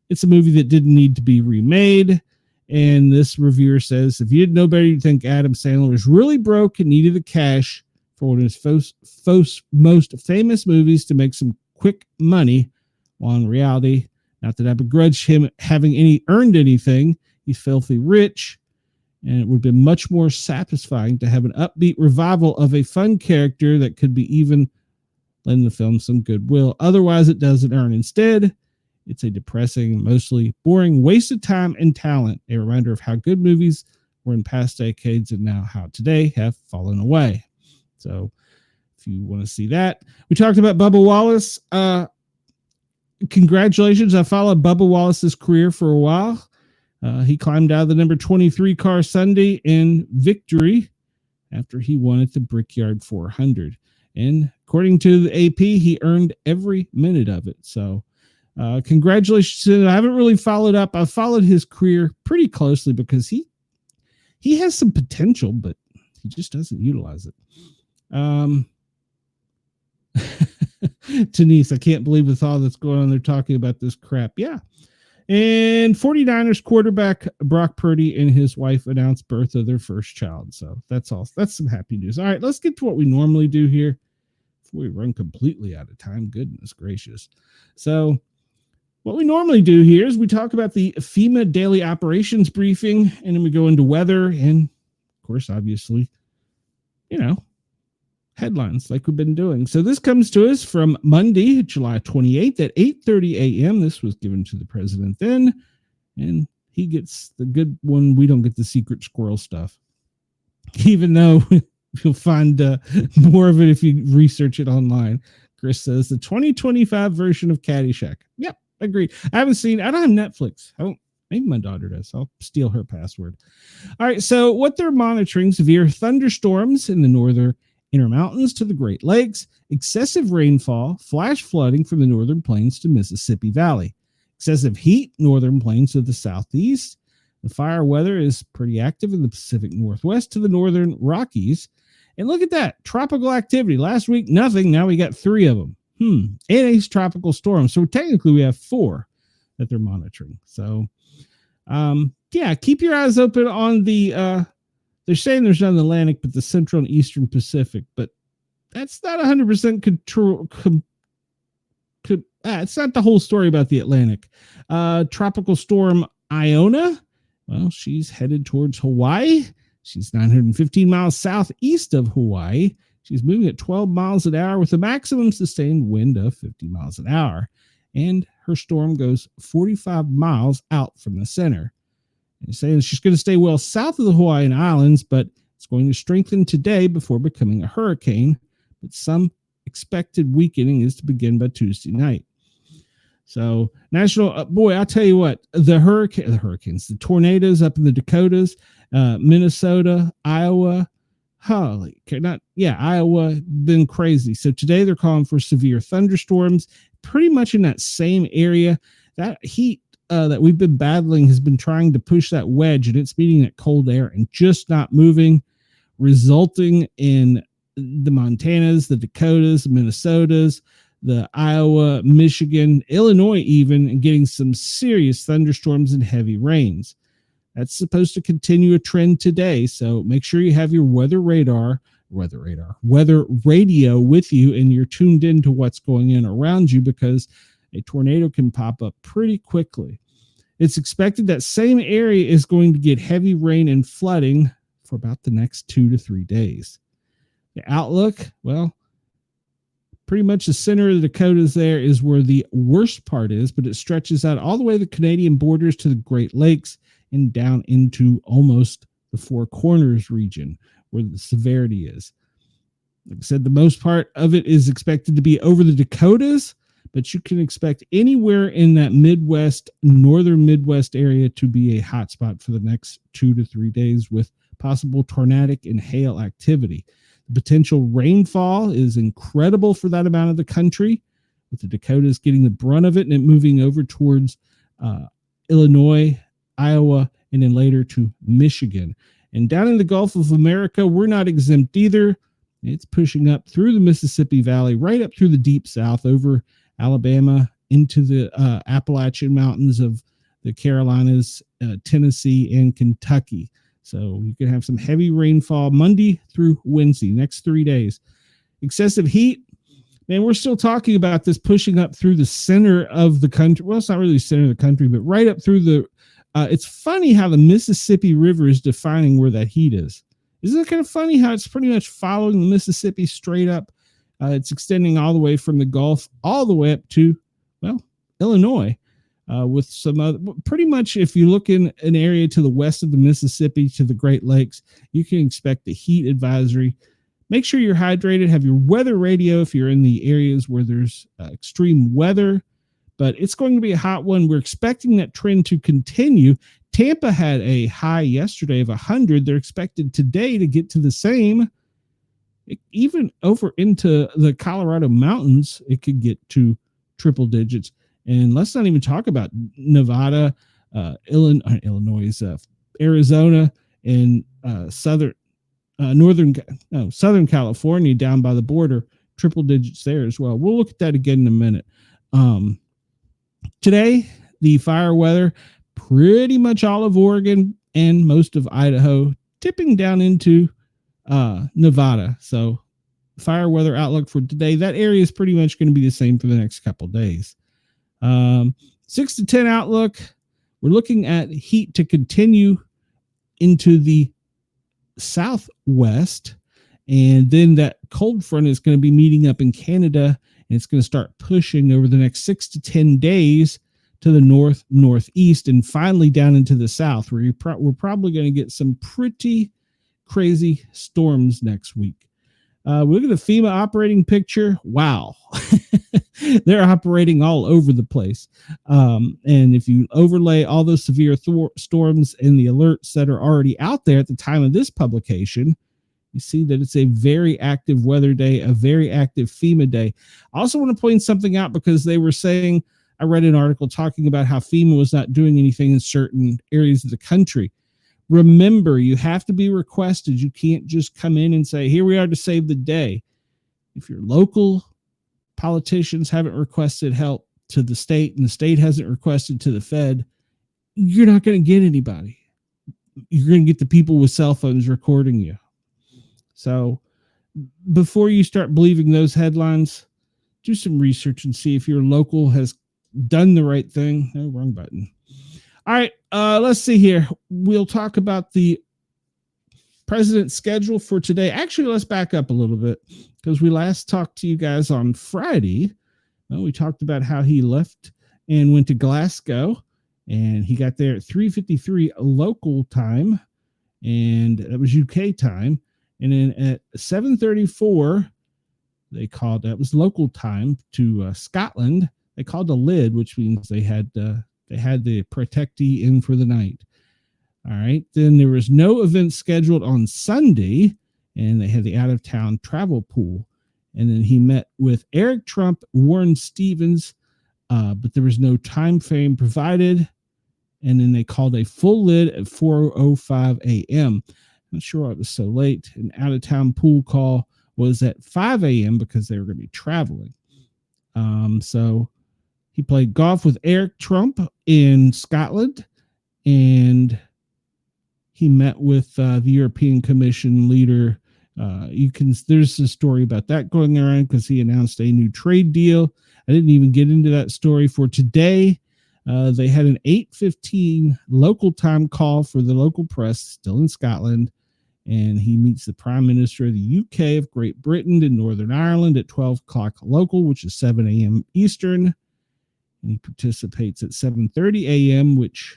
S1: it's a movie that didn't need to be remade. And this reviewer says, if you didn't know better, you'd think Adam Sandler was really broke and needed the cash for one of his most famous movies to make some quick money. While in reality, not that I begrudge him having earned anything, he's filthy rich. And it would have been much more satisfying to have an upbeat revival of a fun character that could be even lend the film some goodwill. Otherwise, it doesn't earn. Instead, it's a depressing, mostly boring waste of time and talent. A reminder of how good movies were in past decades and now how today have fallen away. So if you want to see that, we talked about Bubba Wallace. Congratulations. I followed Bubba Wallace's career for a while. He climbed out of the number 23 car Sunday in victory after he won at the Brickyard 400. And according to the AP, he earned every minute of it. So congratulations. I haven't really followed up. I've followed his career pretty closely because he has some potential, but he just doesn't utilize it. Denise, I can't believe with all that's going on, they're talking about this crap. Yeah. And 49ers quarterback Brock Purdy and his wife announced birth of their first child. So that's all. That's some happy news. All right, let's get to what we normally do here before we run completely out of time. Goodness gracious. So what we normally do here is we talk about the FEMA daily operations briefing, and then we go into weather and, of course, obviously, headlines like we've been doing. So this comes to us from Monday, July 28th at 8:30 a.m. This was given to the president then, and he gets the good one. We don't get the secret squirrel stuff, even though you'll find more of it if you research it online. Chris says the 2025 version of Caddyshack. Yep, agreed. I don't have Netflix. Maybe my daughter does. I'll steal her password. All right. So what they're monitoring: severe thunderstorms in the northern Intermountains to the Great Lakes, excessive rainfall, flash flooding from the northern plains to Mississippi Valley, excessive heat, northern plains to the southeast. The fire weather is pretty active in the Pacific Northwest to the northern Rockies. And look at that, tropical activity. Last week, nothing. Now we got 3 of them. And a tropical storm. So technically we have 4 that they're monitoring. So, keep your eyes open on the, they're saying there's not an Atlantic, but the Central and Eastern Pacific. But that's not 100% control. It's not the whole story about the Atlantic. Tropical storm Iona. Well, she's headed towards Hawaii. She's 915 miles southeast of Hawaii. She's moving at 12 miles an hour with a maximum sustained wind of 50 miles an hour. And her storm goes 45 miles out from the center. They're saying she's going to stay well south of the Hawaiian Islands, but it's going to strengthen today before becoming a hurricane. But some expected weakening is to begin by Tuesday night. So I'll tell you what, the tornadoes up in the Dakotas, Minnesota, Iowa, Iowa, been crazy. So today they're calling for severe thunderstorms, pretty much in that same area. That heat that we've been battling has been trying to push that wedge, and it's meeting that cold air and just not moving, resulting in the Montanas, the Dakotas, the Minnesotas, the Iowa, Michigan, Illinois even, and getting some serious thunderstorms and heavy rains. That's supposed to continue a trend today, so make sure you have your weather radio with you, and you're tuned into what's going on around you, because a tornado can pop up pretty quickly. It's expected that same area is going to get heavy rain and flooding for about the next 2 to 3 days. The outlook, well, pretty much the center of the Dakotas there is where the worst part is, but it stretches out all the way to the Canadian borders to the Great Lakes and down into almost the Four Corners region where the severity is. Like I said, the most part of it is expected to be over the Dakotas, but you can expect anywhere in that Midwest, northern Midwest area to be a hotspot for the next 2 to 3 days with possible tornadic and hail activity. The potential rainfall is incredible for that amount of the country, with the Dakotas getting the brunt of it and it moving over towards Illinois, Iowa, and then later to Michigan. And down in the Gulf of America, we're not exempt either. It's pushing up through the Mississippi Valley, right up through the deep south, over Alabama, into the Appalachian Mountains of the Carolinas, Tennessee, and Kentucky. So you can have some heavy rainfall Monday through Wednesday, next 3 days. Excessive heat, man, we're still talking about this pushing up through the center of the country. Well, it's not really the center of the country, but right up through the, it's funny how the Mississippi River is defining where that heat is. Isn't it kind of funny how it's pretty much following the Mississippi straight up? It's extending all the way from the Gulf all the way up to, well, Illinois. With some other, pretty much if you look in an area to the west of the Mississippi to the Great Lakes, you can expect the heat advisory. Make sure you're hydrated, have your weather radio if you're in the areas where there's extreme weather, but it's going to be a hot one. We're expecting that trend to continue. Tampa had a high yesterday of 100. They're expected today to get to the same. Even over into the Colorado mountains, it could get to triple digits. And let's not even talk about Nevada, Illinois, Arizona, and Southern California down by the border, triple digits there as well. We'll look at that again in a minute. Today, the fire weather, pretty much all of Oregon and most of Idaho, tipping down into Nevada. So fire weather outlook for today, that area is pretty much going to be the same for the next couple days. 6 to 10 outlook. We're looking at heat to continue into the southwest, and then that cold front is going to be meeting up in Canada, and it's going to start pushing over the next 6 to 10 days to the northeast, and finally down into the south, where we're probably going to get some pretty crazy storms next week. Look at the FEMA operating picture. Wow. They're operating all over the place. And if you overlay all those severe storms and the alerts that are already out there at the time of this publication, you see that it's a very active weather day, a very active FEMA day. I also want to point something out, because they were saying, I read an article talking about how FEMA was not doing anything in certain areas of the country. Remember, you have to be requested. You can't just come in and say, here we are to save the day. If your local politicians haven't requested help to the state and the state hasn't requested to the Fed, you're not going to get anybody. You're going to get the people with cell phones recording you. So before you start believing those headlines, do some research and see if your local has done the right thing. No, wrong button. All right, let's see here. We'll talk about the president's schedule for today. Actually, let's back up a little bit, because we last talked to you guys on Friday. We talked about how he left and went to Glasgow, and he got there at 3:53 local time, and that was UK time. And then at 7:34, they called, that was local time, to Scotland. They called a lid, which means they had the protectee in for the night. All right. Then there was no event scheduled on Sunday, and they had the out-of-town travel pool. And then he met with Eric Trump, Warren Stevens, but there was no time frame provided. And then they called a full lid at 4:05 a.m. Not sure why it was so late. An out-of-town pool call was at 5 a.m. because they were going to be traveling. So he played golf with Eric Trump in Scotland, and he met with the European Commission leader. There's a story about that going around because he announced a new trade deal. I didn't even get into that story for today. They had an 8:15 local time call for the local press, still in Scotland, and he meets the Prime Minister of the UK, of Great Britain, and Northern Ireland at 12 o'clock local, which is 7 a.m. Eastern. And he participates at 7:30 a.m., which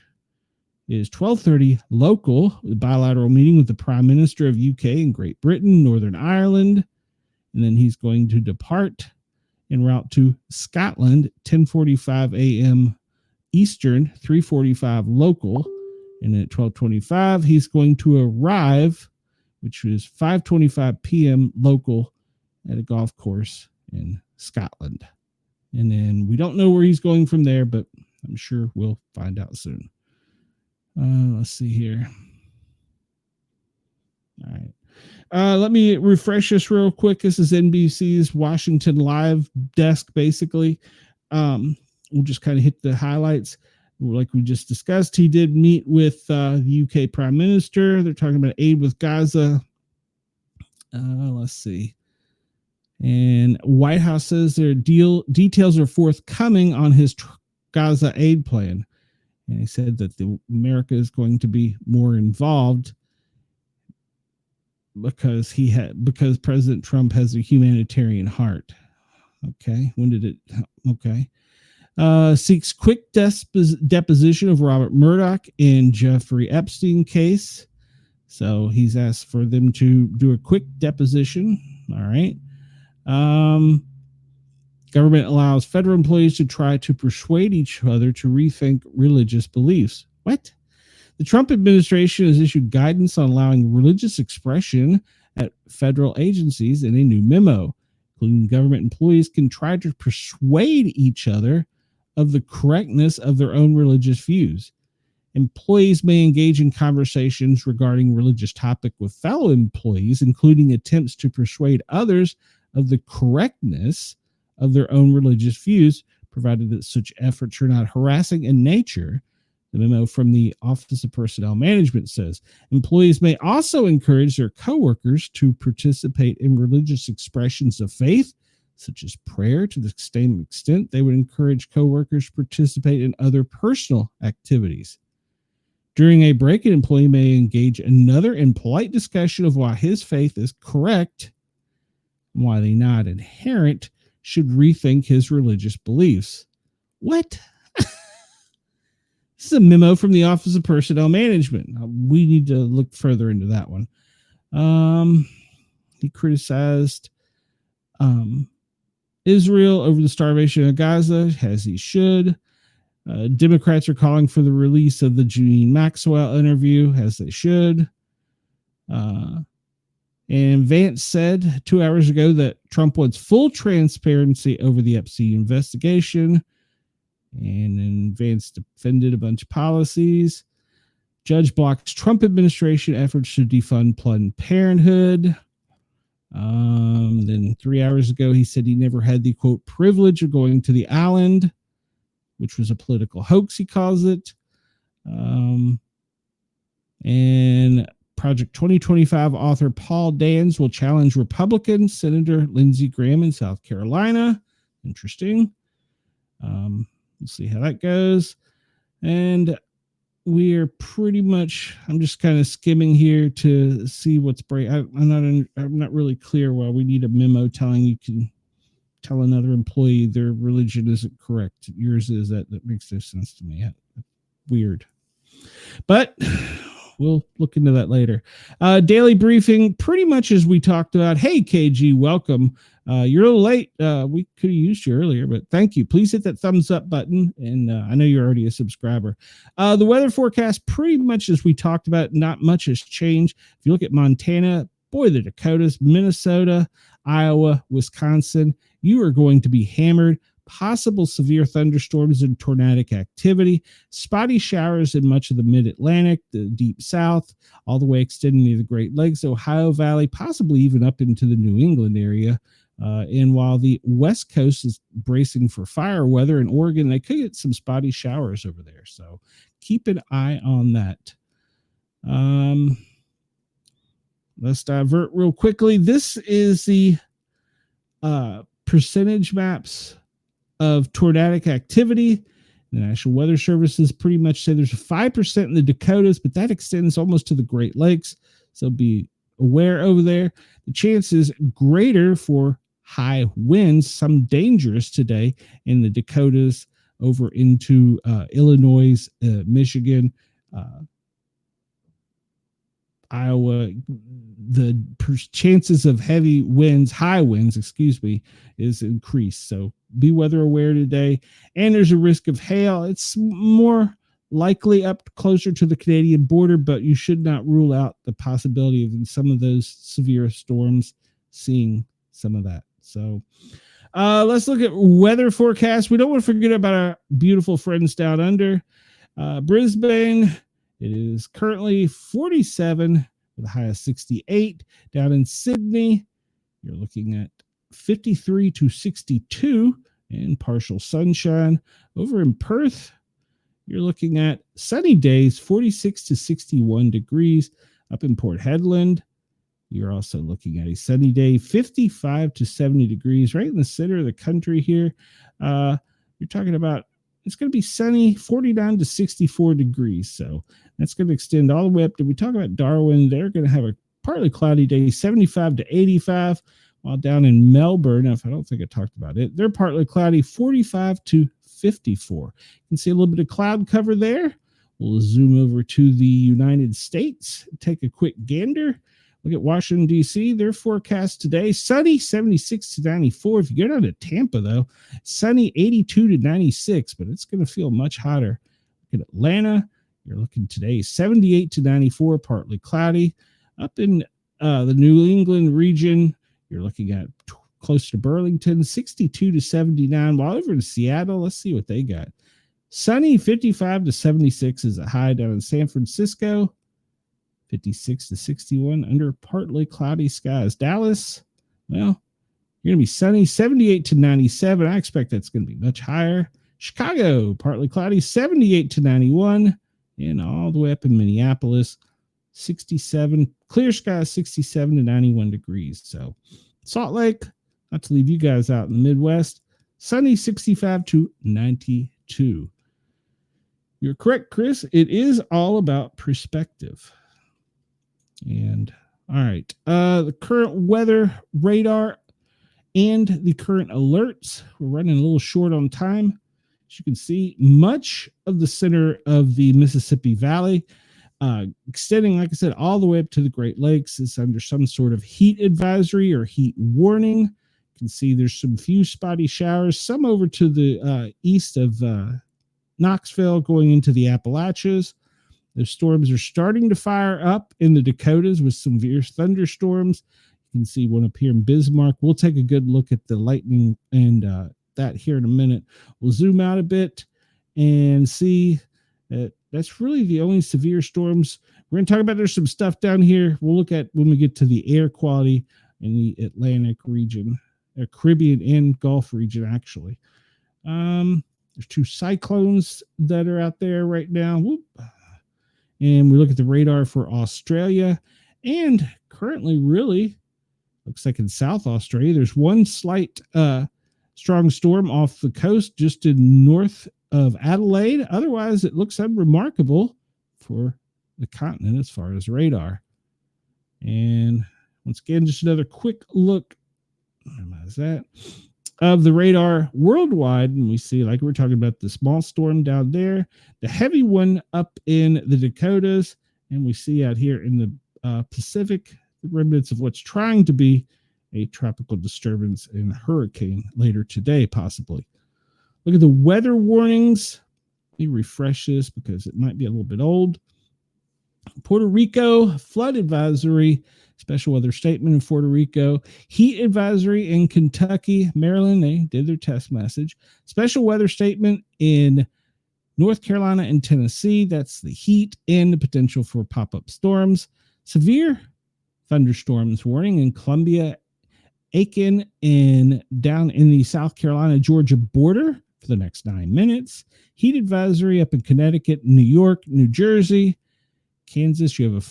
S1: is 12:30 local, the bilateral meeting with the Prime Minister of UK and Great Britain, Northern Ireland. And then he's going to depart en route to Scotland, 10:45 a.m. Eastern, 3:45 local. And at 12:25, he's going to arrive, which is 5:25 p.m. local, at a golf course in Scotland. And then we don't know where he's going from there, but I'm sure we'll find out soon. Let's see here. All right. Let me refresh this real quick. This is NBC's Washington Live desk, basically. We'll just kind of hit the highlights. Like we just discussed, he did meet with the UK Prime Minister. They're talking about aid with Gaza. Let's see. And White House says their details are forthcoming on his Gaza aid plan. And he said that America is going to be more involved because President Trump has a humanitarian heart. Okay. When did it? Okay. Seeks quick deposition of Robert Murdoch in Jeffrey Epstein case. So he's asked for them to do a quick deposition. All right. Government allows federal employees to try to persuade each other to rethink religious beliefs. What? The Trump administration has issued guidance on allowing religious expression at federal agencies in a new memo, including government employees can try to persuade each other of the correctness of their own religious views. Employees may engage in conversations regarding religious topic with fellow employees, including attempts to persuade others of the correctness of their own religious views, provided that such efforts are not harassing in nature. The memo from the Office of Personnel Management says employees may also encourage their coworkers to participate in religious expressions of faith, such as prayer, to the same extent they would encourage coworkers to participate in other personal activities. During a break, an employee may engage another in polite discussion of why his faith is correct and why they not inherent should rethink his religious beliefs. What? This is a memo from the Office of Personnel Management. We need to look further into that one. He criticized Israel over the starvation of Gaza, as he should. Democrats are calling for the release of the Janine Maxwell interview, as they should. And Vance said 2 hours ago that Trump wants full transparency over the Epstein investigation. And then Vance defended a bunch of policies. Judge blocks Trump administration efforts to defund Planned Parenthood. Then 3 hours ago, he said he never had the, quote, privilege of going to the island, which was a political hoax, he calls it. And Project 2025 author Paul Dans will challenge Republican Senator Lindsey Graham in South Carolina. Interesting. We'll see how that goes. And we are pretty much, I'm just kind of skimming here to see what's break. I'm not really clear why we need a memo telling you can tell another employee their religion isn't correct. Yours is. That makes no sense to me. Weird. But we'll look into that later. Daily briefing, pretty much as we talked about. Hey, KG, welcome. You're a little late. We could have used you earlier, but thank you. Please hit that thumbs up button. And I know you're already a subscriber. The weather forecast, pretty much as we talked about, not much has changed. If you look at Montana, boy, the Dakotas, Minnesota, Iowa, Wisconsin, you are going to be hammered possible severe thunderstorms and tornadic activity, spotty showers in much of the mid-Atlantic, the deep south, all the way extending to the Great Lakes, Ohio Valley, possibly even up into the New England area. And while the West Coast is bracing for fire weather in Oregon, they could get some spotty showers over there. So keep an eye on that. Let's divert real quickly. This is the percentage maps of tornadic activity. The National Weather Services pretty much say there's a 5% in the Dakotas, but that extends almost to the Great Lakes. So be aware over there. The chance is greater for high winds, some dangerous today in the Dakotas over into Illinois, Michigan, Iowa. The chances of heavy winds, high winds, is increased. So be weather aware today. And there's a risk of hail. It's more likely up closer to the Canadian border, but you should not rule out the possibility of in some of those severe storms seeing some of that. So let's look at weather forecast. We don't want to forget about our beautiful friends down under. Brisbane, it is currently 47 with a high of 68. Down in Sydney, you're looking at 53 to 62 and partial sunshine. Over in Perth, you're looking at sunny days, 46 to 61 degrees. Up in Port Hedland, you're also looking at a sunny day, 55 to 70 degrees. Right in the center of the country here, you're talking about it's going to be sunny, 49 to 64 degrees. So that's going to extend all the way up. Did we talk about Darwin? They're going to have a partly cloudy day, 75 to 85. While down in Melbourne, I don't think I talked about it, they're partly cloudy, 45 to 54. You can see a little bit of cloud cover there. We'll zoom over to the United States, take a quick gander. Look at Washington, D.C. Their forecast today, sunny, 76 to 94. If you go down to Tampa, though, sunny, 82 to 96, but it's going to feel much hotter. Look at Atlanta. You're looking today, 78 to 94, partly cloudy. Up in the New England region, you're looking at close to Burlington, 62 to 79. While over in Seattle, let's see what they got. Sunny, 55 to 76 is a high down in San Francisco. 56 to 61 under partly cloudy skies. Dallas, well, you're going to be sunny, 78 to 97. I expect that's going to be much higher. Chicago, partly cloudy, 78 to 91. And all the way up in Minneapolis, 67, clear skies, 67 to 91 degrees. So Salt Lake, not to leave you guys out in the Midwest, sunny, 65 to 92. You're correct, Chris. It is all about perspective. And all right, the current weather radar and the current alerts. We're running a little short on time. As you can see, much of the center of the Mississippi Valley, extending, like I said, all the way up to the Great Lakes, is under some sort of heat advisory or heat warning. You can see there's some few spotty showers, some over to the east of Knoxville going into the Appalachians. The storms are starting to fire up in the Dakotas with some severe thunderstorms. You can see one up here in Bismarck. We'll take a good look at the lightning and that here in a minute. We'll zoom out a bit and see that that's really the only severe storms. We're going to talk about there's some stuff down here. We'll look at when we get to the air quality in the Atlantic region, Caribbean and Gulf region, actually. There's two cyclones that are out there right now. Whoop. And we look at the radar for Australia, and currently really looks like in South Australia, there's one slight strong storm off the coast just in north of Adelaide. Otherwise, it looks unremarkable for the continent as far as radar. And once again, just another quick look of the radar worldwide, and we see, like we're talking about, the small storm down there, the heavy one up in the Dakotas, and we see out here in the Pacific the remnants of what's trying to be a tropical disturbance and hurricane later today, possibly. Look at the weather warnings. Let me refresh this because it might be a little bit old. Puerto Rico flood advisory Special weather statement in Puerto Rico. Heat advisory in Kentucky, Maryland. They did their test message. Special weather statement in North Carolina and Tennessee. That's the heat and the potential for pop-up storms. Severe thunderstorms warning in Columbia, Aiken, and down in the South Carolina-Georgia border for the next 9 minutes. Heat advisory up in Connecticut, New York, New Jersey, Kansas. You have a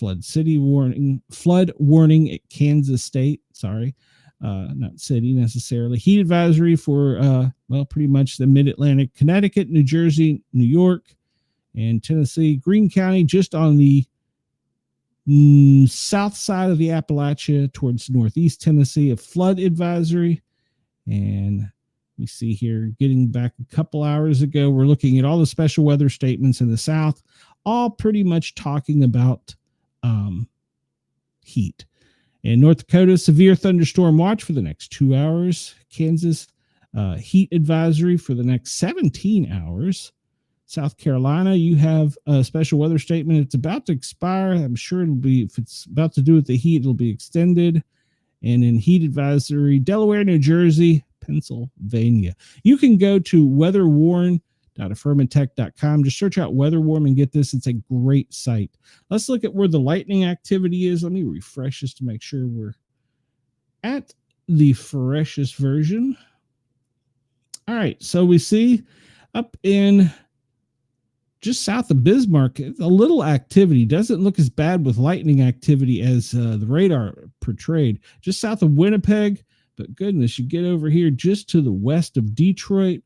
S1: flood warning at Kansas State. Sorry, not city necessarily. Heat advisory for, pretty much the mid-Atlantic, Connecticut, New Jersey, New York, and Tennessee. Greene County, just on the south side of the Appalachia towards northeast Tennessee, a flood advisory. And we see here, getting back a couple hours ago, we're looking at all the special weather statements in the south, all pretty much talking about heat. In North Dakota, severe thunderstorm watch for the next 2 hours. Kansas, heat advisory for the next 17 hours. South Carolina, you have a special weather statement. It's about to expire. I'm sure it'll be, if it's about to do with the heat, it'll be extended. And in heat advisory, Delaware, New Jersey, Pennsylvania. You can go to weatherwarn.affirmatech.com. Just search out WeatherWarn and get this. It's a great site. Let's look at where the lightning activity is. Let me refresh this to make sure we're at the freshest version. All right, so we see up in just south of Bismarck, a little activity. Doesn't look as bad with lightning activity as the radar portrayed. Just south of Winnipeg, but goodness, you get over here just to the west of Detroit.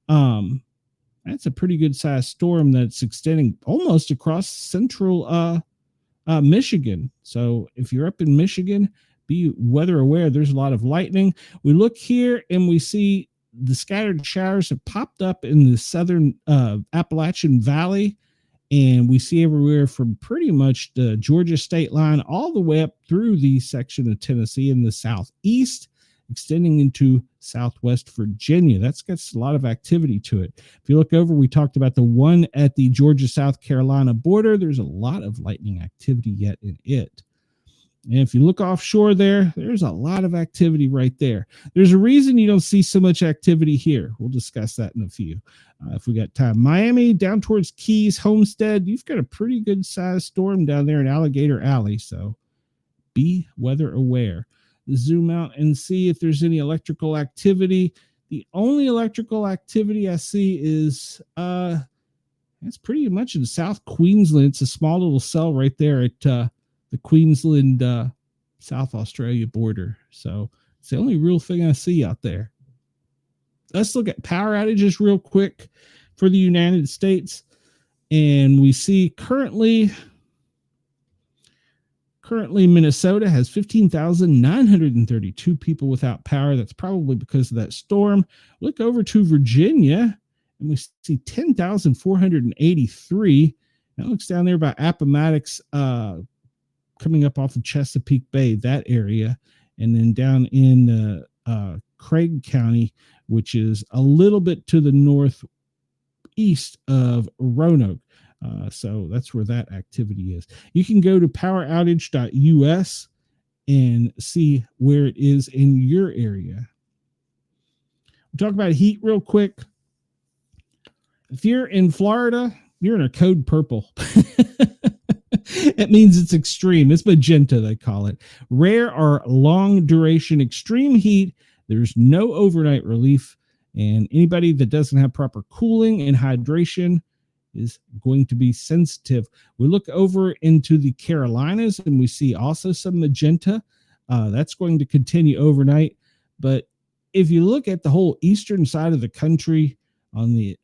S1: That's a pretty good sized storm that's extending almost across central Michigan. So if you're up in Michigan, be weather aware. There's a lot of lightning. We look here and we see the scattered showers have popped up in the southern Appalachian Valley, and we see everywhere from pretty much the Georgia state line all the way up through the section of Tennessee in the southeast, extending into southwest Virginia. That's got a lot of activity to it. If you look over, we talked about the one at the Georgia-South Carolina border. There's a lot of lightning activity yet in it. And if you look offshore there's a lot of activity right there. There's a reason you don't see so much activity here. We'll discuss that in a few if we got time. Miami, down towards Keys, Homestead, you've got a pretty good sized storm down there in Alligator Alley, so be weather aware. Zoom out and see if there's any electrical activity. The only electrical activity I see is it's pretty much in South Queensland. It's a small little cell right there at the Queensland, South Australia border. So it's the only real thing I see out there. Let's look at power outages real quick for the United States. And we see currently Minnesota has 15,932 people without power. That's probably because of that storm. Look over to Virginia and we see 10,483. That looks down there by Appomattox, coming up off of Chesapeake Bay, that area, and then down in Craig County, which is a little bit to the northeast of Roanoke. So that's where that activity is. You can go to poweroutage.us and see where it is in your area. We'll talk about heat real quick. If you're in Florida, you're in a code purple. It means it's extreme. It's magenta, they call it. Rare or long duration extreme heat. There's no overnight relief. And anybody that doesn't have proper cooling and hydration is going to be sensitive. We look over into the Carolinas and we see also some magenta. That's going to continue overnight. But if you look at the whole eastern side of the country, on the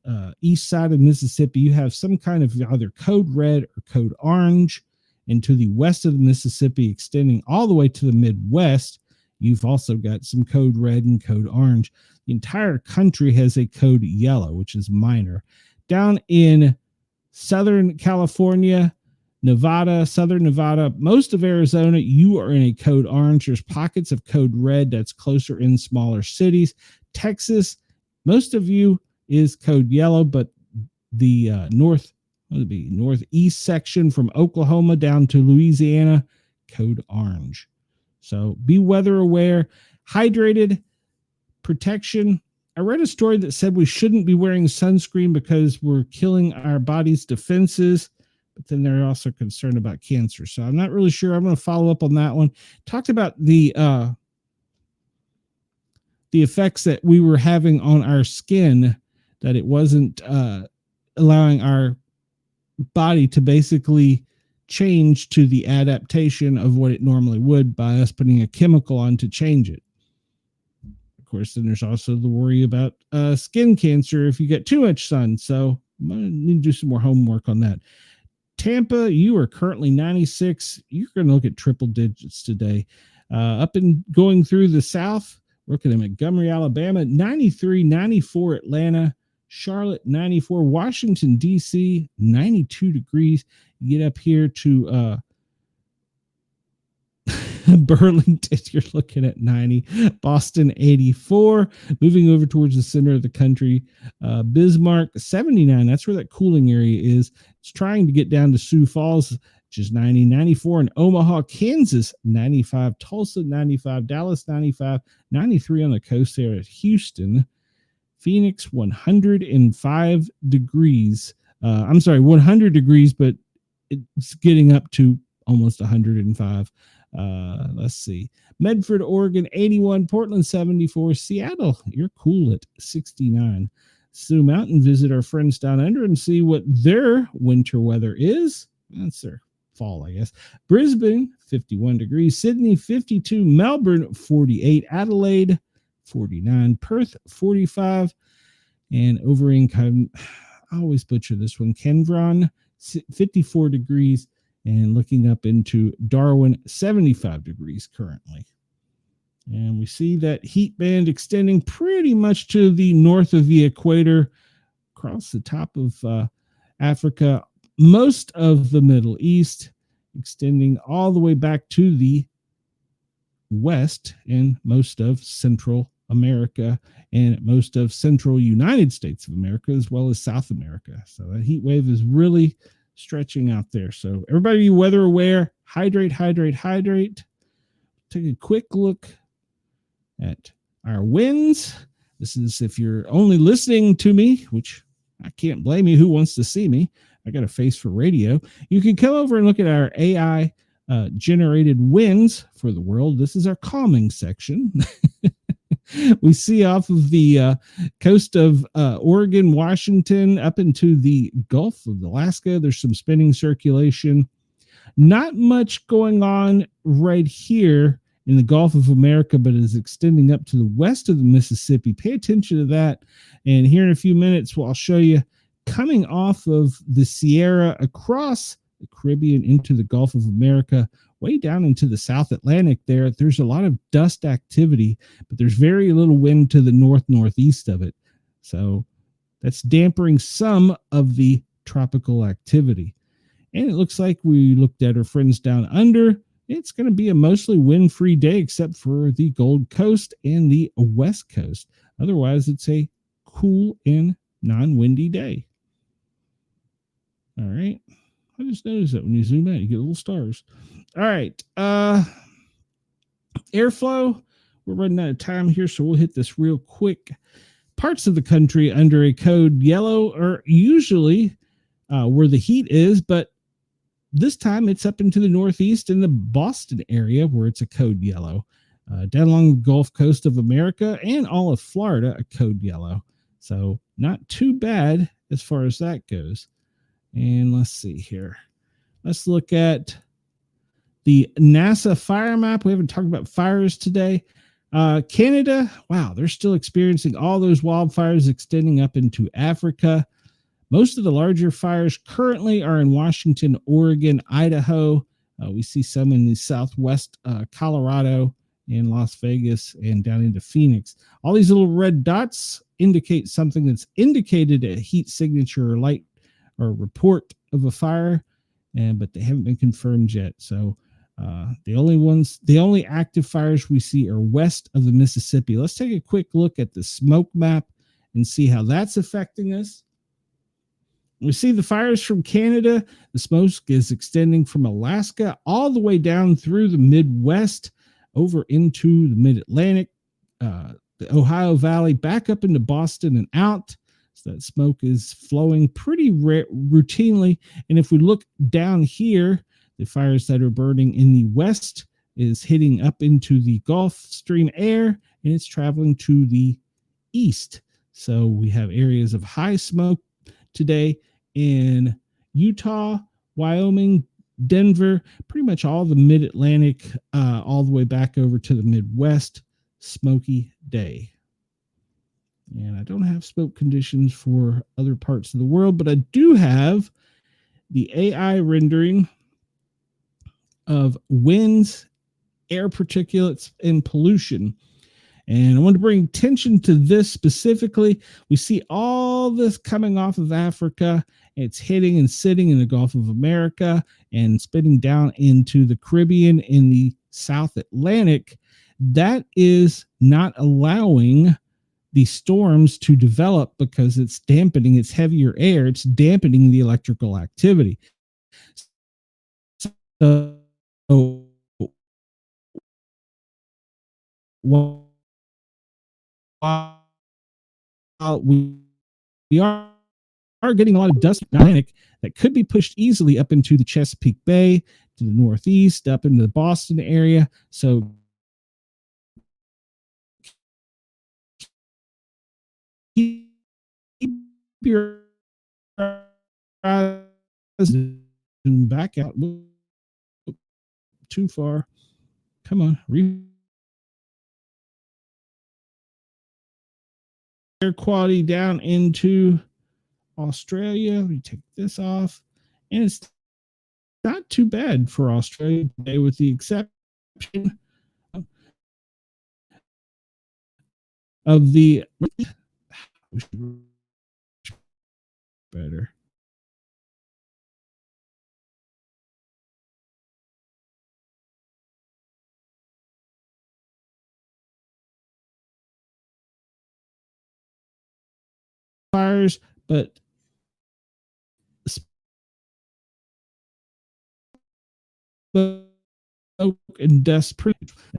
S1: east side of Mississippi, you have some kind of either code red or code orange. And to the west of the Mississippi, extending all the way to the Midwest, you've also got some code red and code orange. The entire country has a code yellow, which is minor. Down in Southern California, Nevada, Southern Nevada, most of Arizona, you are in a code orange. There's pockets of code red that's closer in smaller cities. Texas, most of you is code yellow, but the northeast section from Oklahoma down to Louisiana, code orange. So be weather aware, hydrated, protection. I read a story that said we shouldn't be wearing sunscreen because we're killing our body's defenses, but then they're also concerned about cancer. So I'm not really sure. I'm going to follow up on that one. Talked about the effects that we were having on our skin, that it wasn't allowing our body to basically change to the adaptation of what it normally would by us putting a chemical on to change it. Of course, then there's also the worry about skin cancer if you get too much sun. So I'm going to need to do some more homework on that. Tampa, you are currently 96. You're going to look at triple digits today. Up and going through the south, looking at Montgomery, Alabama, 93, 94 Atlanta, Charlotte, 94, Washington, D.C., 92 degrees. You get up here to Burlington, you're looking at 90, Boston, 84, moving over towards the center of the country. Bismarck, 79, that's where that cooling area is. It's trying to get down to Sioux Falls, which is 90, 94 in Omaha, Kansas, 95, Tulsa, 95, Dallas, 95, 93 on the coast there at Houston, Phoenix, 105 degrees. 100 degrees, but it's getting up to almost 105. Let's see. Medford, Oregon, 81, Portland, 74, Seattle, you're cool at 69. Zoom out and visit our friends down under and see what their winter weather is. That's their fall, I guess. Brisbane, 51 degrees. Sydney, 52. Melbourne, 48. Adelaide, 49. Perth, 45. And over in, I always butcher this one, Canberra, 54 degrees. And looking up into Darwin, 75 degrees currently. And we see that heat band extending pretty much to the north of the equator, across the top of Africa, most of the Middle East, extending all the way back to the west and most of Central America and most of Central United States of America, as well as South America. So that heat wave is really stretching out there. So everybody be weather aware, hydrate, hydrate, hydrate. Take a quick look at our winds. This is if you're only listening to me, which I can't blame you. Who wants to see me? I got a face for radio. You can come over and look at our AI generated winds for the world. This is our calming section. We see off of the coast of Oregon, Washington, up into the Gulf of Alaska. There's some spinning circulation. Not much going on right here in the Gulf of America, but is extending up to the west of the Mississippi. Pay attention to that. And here in a few minutes, I'll show you coming off of the Sierra across the Caribbean into the Gulf of America, way down into the South Atlantic there. There's a lot of dust activity, but there's very little wind to the northeast of it. So that's dampening some of the tropical activity. And it looks like we looked at our friends down under. It's going to be a mostly wind-free day, except for the Gold Coast and the West Coast. Otherwise, it's a cool and non-windy day. All right. I just noticed that when you zoom out, you get little stars. All right. Airflow. We're running out of time here, so we'll hit this real quick. Parts of the country under a code yellow are usually where the heat is, but this time it's up into the northeast in the Boston area where it's a code yellow. Down along the Gulf Coast of America and all of Florida, a code yellow. So not too bad as far as that goes. And let's see here. Let's look at the NASA fire map. We haven't talked about fires today. Canada, wow, they're still experiencing all those wildfires extending up into Africa. Most of the larger fires currently are in Washington, Oregon, Idaho. We see some in the southwest Colorado and Las Vegas and down into Phoenix. All these little red dots indicate something that's indicated a heat signature or light or report of a fire, but they haven't been confirmed yet. So the only active fires we see are west of the Mississippi. Let's take a quick look at the smoke map and see how that's affecting us. We see the fires from Canada. The smoke is extending from Alaska all the way down through the Midwest. over into the mid-Atlantic, the Ohio Valley, back up into Boston and out. So that smoke is flowing pretty routinely. And if we look down here, the fires that are burning in the west is hitting up into the Gulf Stream air, and it's traveling to the east. So we have areas of high smoke today in Utah, Wyoming, Denver, pretty much all the mid-Atlantic, all the way back over to the Midwest. Smoky day. And I don't have smoke conditions for other parts of the world, but I do have the AI rendering of winds, air particulates, and pollution. And I want to bring attention to this specifically. We see all this coming off of Africa. It's hitting and sitting in the Gulf of America and spitting down into the Caribbean in the South Atlantic. That is not allowing the storms to develop because it's dampening, it's heavier air, it's dampening the electrical activity. So while we are getting a lot of dust in the Atlantic that could be pushed easily up into the Chesapeake Bay, to the northeast, up into the Boston area. So keep your eyes back out. Too far. Come on. Air quality down into Australia. We take this off, and it's not too bad for Australia today, with the exception of the better. Fires, but smoke and dust.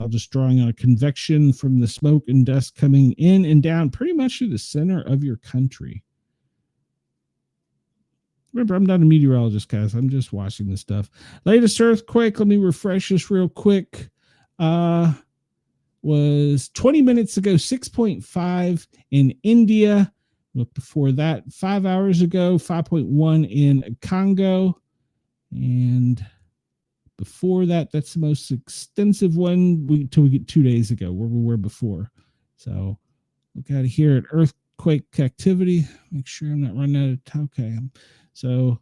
S1: I'm just drawing on a convection from the smoke and dust coming in and down pretty much to the center of your country. Remember, I'm not a meteorologist, guys. I'm just watching this stuff. Latest earthquake, let me refresh this real quick. Was 20 minutes ago, 6.5 in India. Look, before that, 5 hours ago, 5.1 in Congo. And before that, that's the most extensive one until we get 2 days ago, where we were before. So look out here at earthquake activity. Make sure I'm not running out of time. Okay. So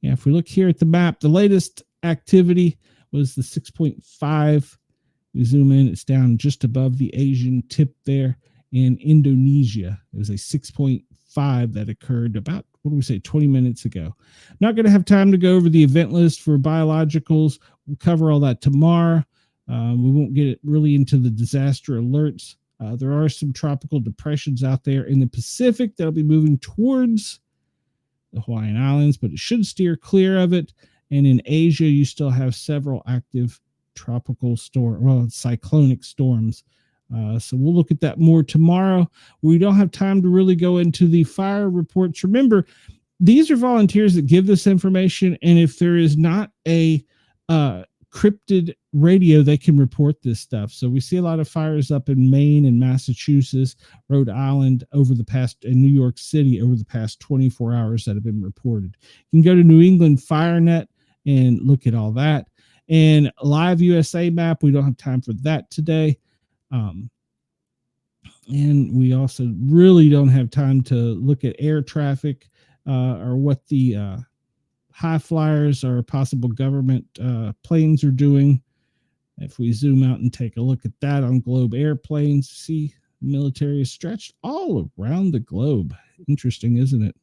S1: yeah, if we look here at the map, the latest activity was the 6.5. We zoom in, it's down just above the Asian tip there in Indonesia. It was a 6.5 that occurred about, 20 minutes ago. Not going to have time to go over the event list for biologicals. We'll cover all that tomorrow. We won't get it really into the disaster alerts. There are some tropical depressions out there in the Pacific that'll be moving towards the Hawaiian Islands, but it should steer clear of it. And in Asia, you still have several active tropical cyclonic storms. So we'll look at that more tomorrow. We don't have time to really go into the fire reports. Remember, these are volunteers that give this information, and if there is not a cryptid radio, they can report this stuff. So we see a lot of fires up in Maine and Massachusetts, Rhode Island in New York City over the past 24 hours that have been reported. You can go to New England FireNet and look at all that. And Live USA map, we don't have time for that today. And we also really don't have time to look at air traffic or what the high flyers or possible government planes are doing. If we zoom out and take a look at that on Globe airplanes, see military is stretched all around the globe. Interesting, isn't it?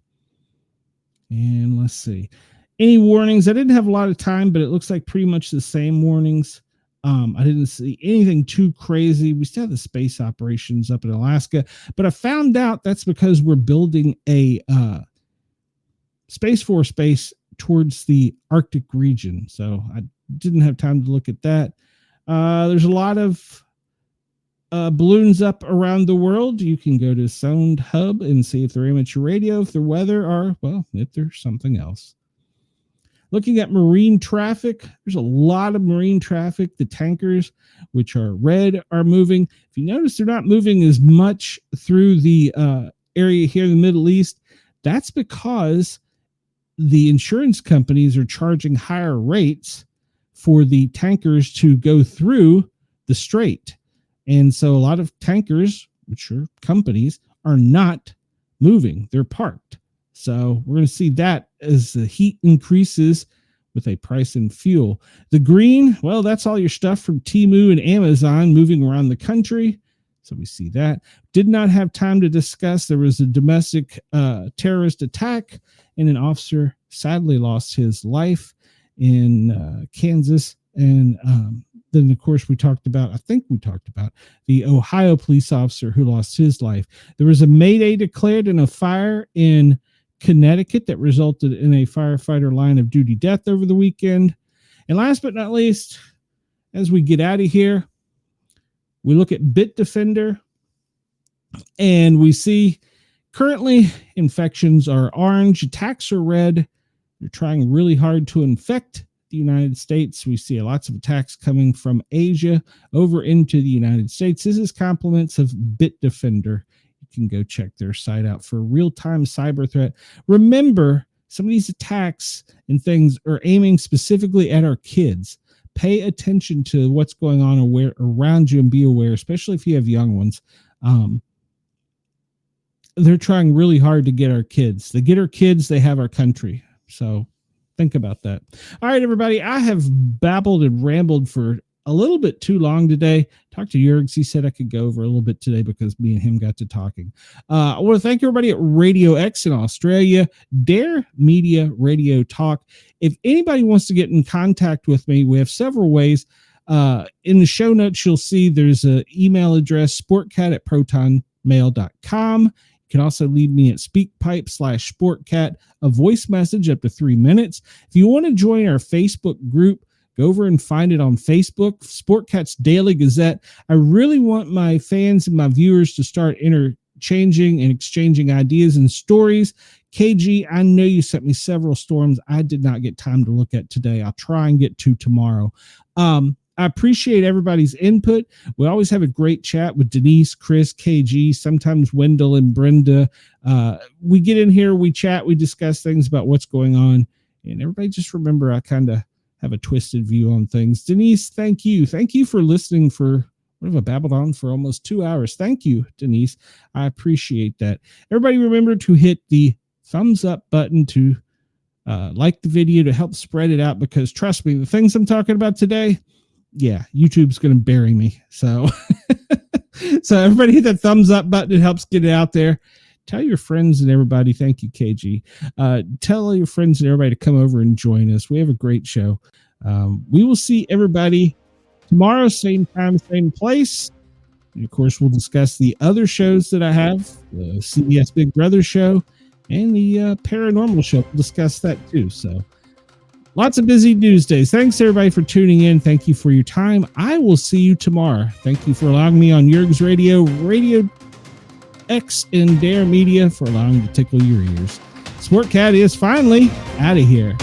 S1: And let's see. Any warnings? I didn't have a lot of time, but it looks like pretty much the same warnings. I didn't see anything too crazy. We still have the space operations up in Alaska, but I found out that's because we're building a Space Force base towards the Arctic region. So I didn't have time to look at that. There's a lot of balloons up around the world. You can go to Sound Hub and see if they're amateur radio, if they're weather, or, well, if there's something else. Looking at marine traffic, there's a lot of marine traffic. The tankers, which are red, are moving. If you notice, they're not moving as much through the area here in the Middle East. That's because the insurance companies are charging higher rates for the tankers to go through the strait. And so a lot of tankers, which are companies, are not moving. They're parked. So we're going to see that as the heat increases with a price in fuel. The green, well, that's all your stuff from Temu and Amazon moving around the country. So we see that. Did not have time to discuss. There was a domestic terrorist attack, and an officer sadly lost his life in Kansas. And then, of course, we talked about the Ohio police officer who lost his life. There was a Mayday declared in a fire in Connecticut that resulted in a firefighter line of duty death over the weekend. And last but not least, as we get out of here, we look at Bitdefender, and we see currently infections are orange, attacks are red. They're trying really hard to infect the United States. We see lots of attacks coming from Asia over into the United States. This is compliments of Bitdefender. You can go check their site out for real-time cyber threat. Remember, some of these attacks and things are aiming specifically at our kids. Pay attention to what's going on around you and be aware, especially if you have young ones. They're trying really hard to get our kids. They get our kids, they have our country. So think about that. All right, everybody, I have babbled and rambled for a little bit too long today. Talked to Jurgs. He said I could go over a little bit today because me and him got to talking. I want to thank everybody at Radio X in Australia, Dare Media Radio Talk. If anybody wants to get in contact with me, we have several ways. In the show notes, you'll see there's an email address, sportcat@protonmail.com. You can also leave me at speakpipe/sportcat, a voice message up to 3 minutes. If you want to join our Facebook group, go over and find it on Facebook, Sportcat's Daily Gazette. I really want my fans and my viewers to start interchanging and exchanging ideas and stories. KG, I know you sent me several storms I did not get time to look at today. I'll try and get to tomorrow. I appreciate everybody's input. We always have a great chat with Denise, Chris, KG, sometimes Wendell and Brenda. We get in here, we chat, we discuss things about what's going on. And everybody just remember, I kind of have a twisted view on things. Denise, thank you. Thank you for listening for, what have I babbled on for almost 2 hours. Thank you, Denise. I appreciate that. Everybody remember to hit the thumbs up button to like the video to help spread it out, because trust me, the things I'm talking about today, yeah, YouTube's going to bury me. So, so everybody hit that thumbs up button. It helps get it out there. Tell your friends and everybody. Thank you, KG. Tell your friends and everybody to come over and join us. We have a great show. We will see everybody tomorrow, same time, same place. And of course, we'll discuss the other shows that I have, the CBS Big Brother show and the paranormal show. We'll discuss that too. So lots of busy news days. Thanks everybody for tuning in. Thank you for your time. I will see you tomorrow. Thank you for allowing me on Jurgs Radio, Radio X, and Dare Media for allowing me to tickle your ears. Sportcat is finally out of here.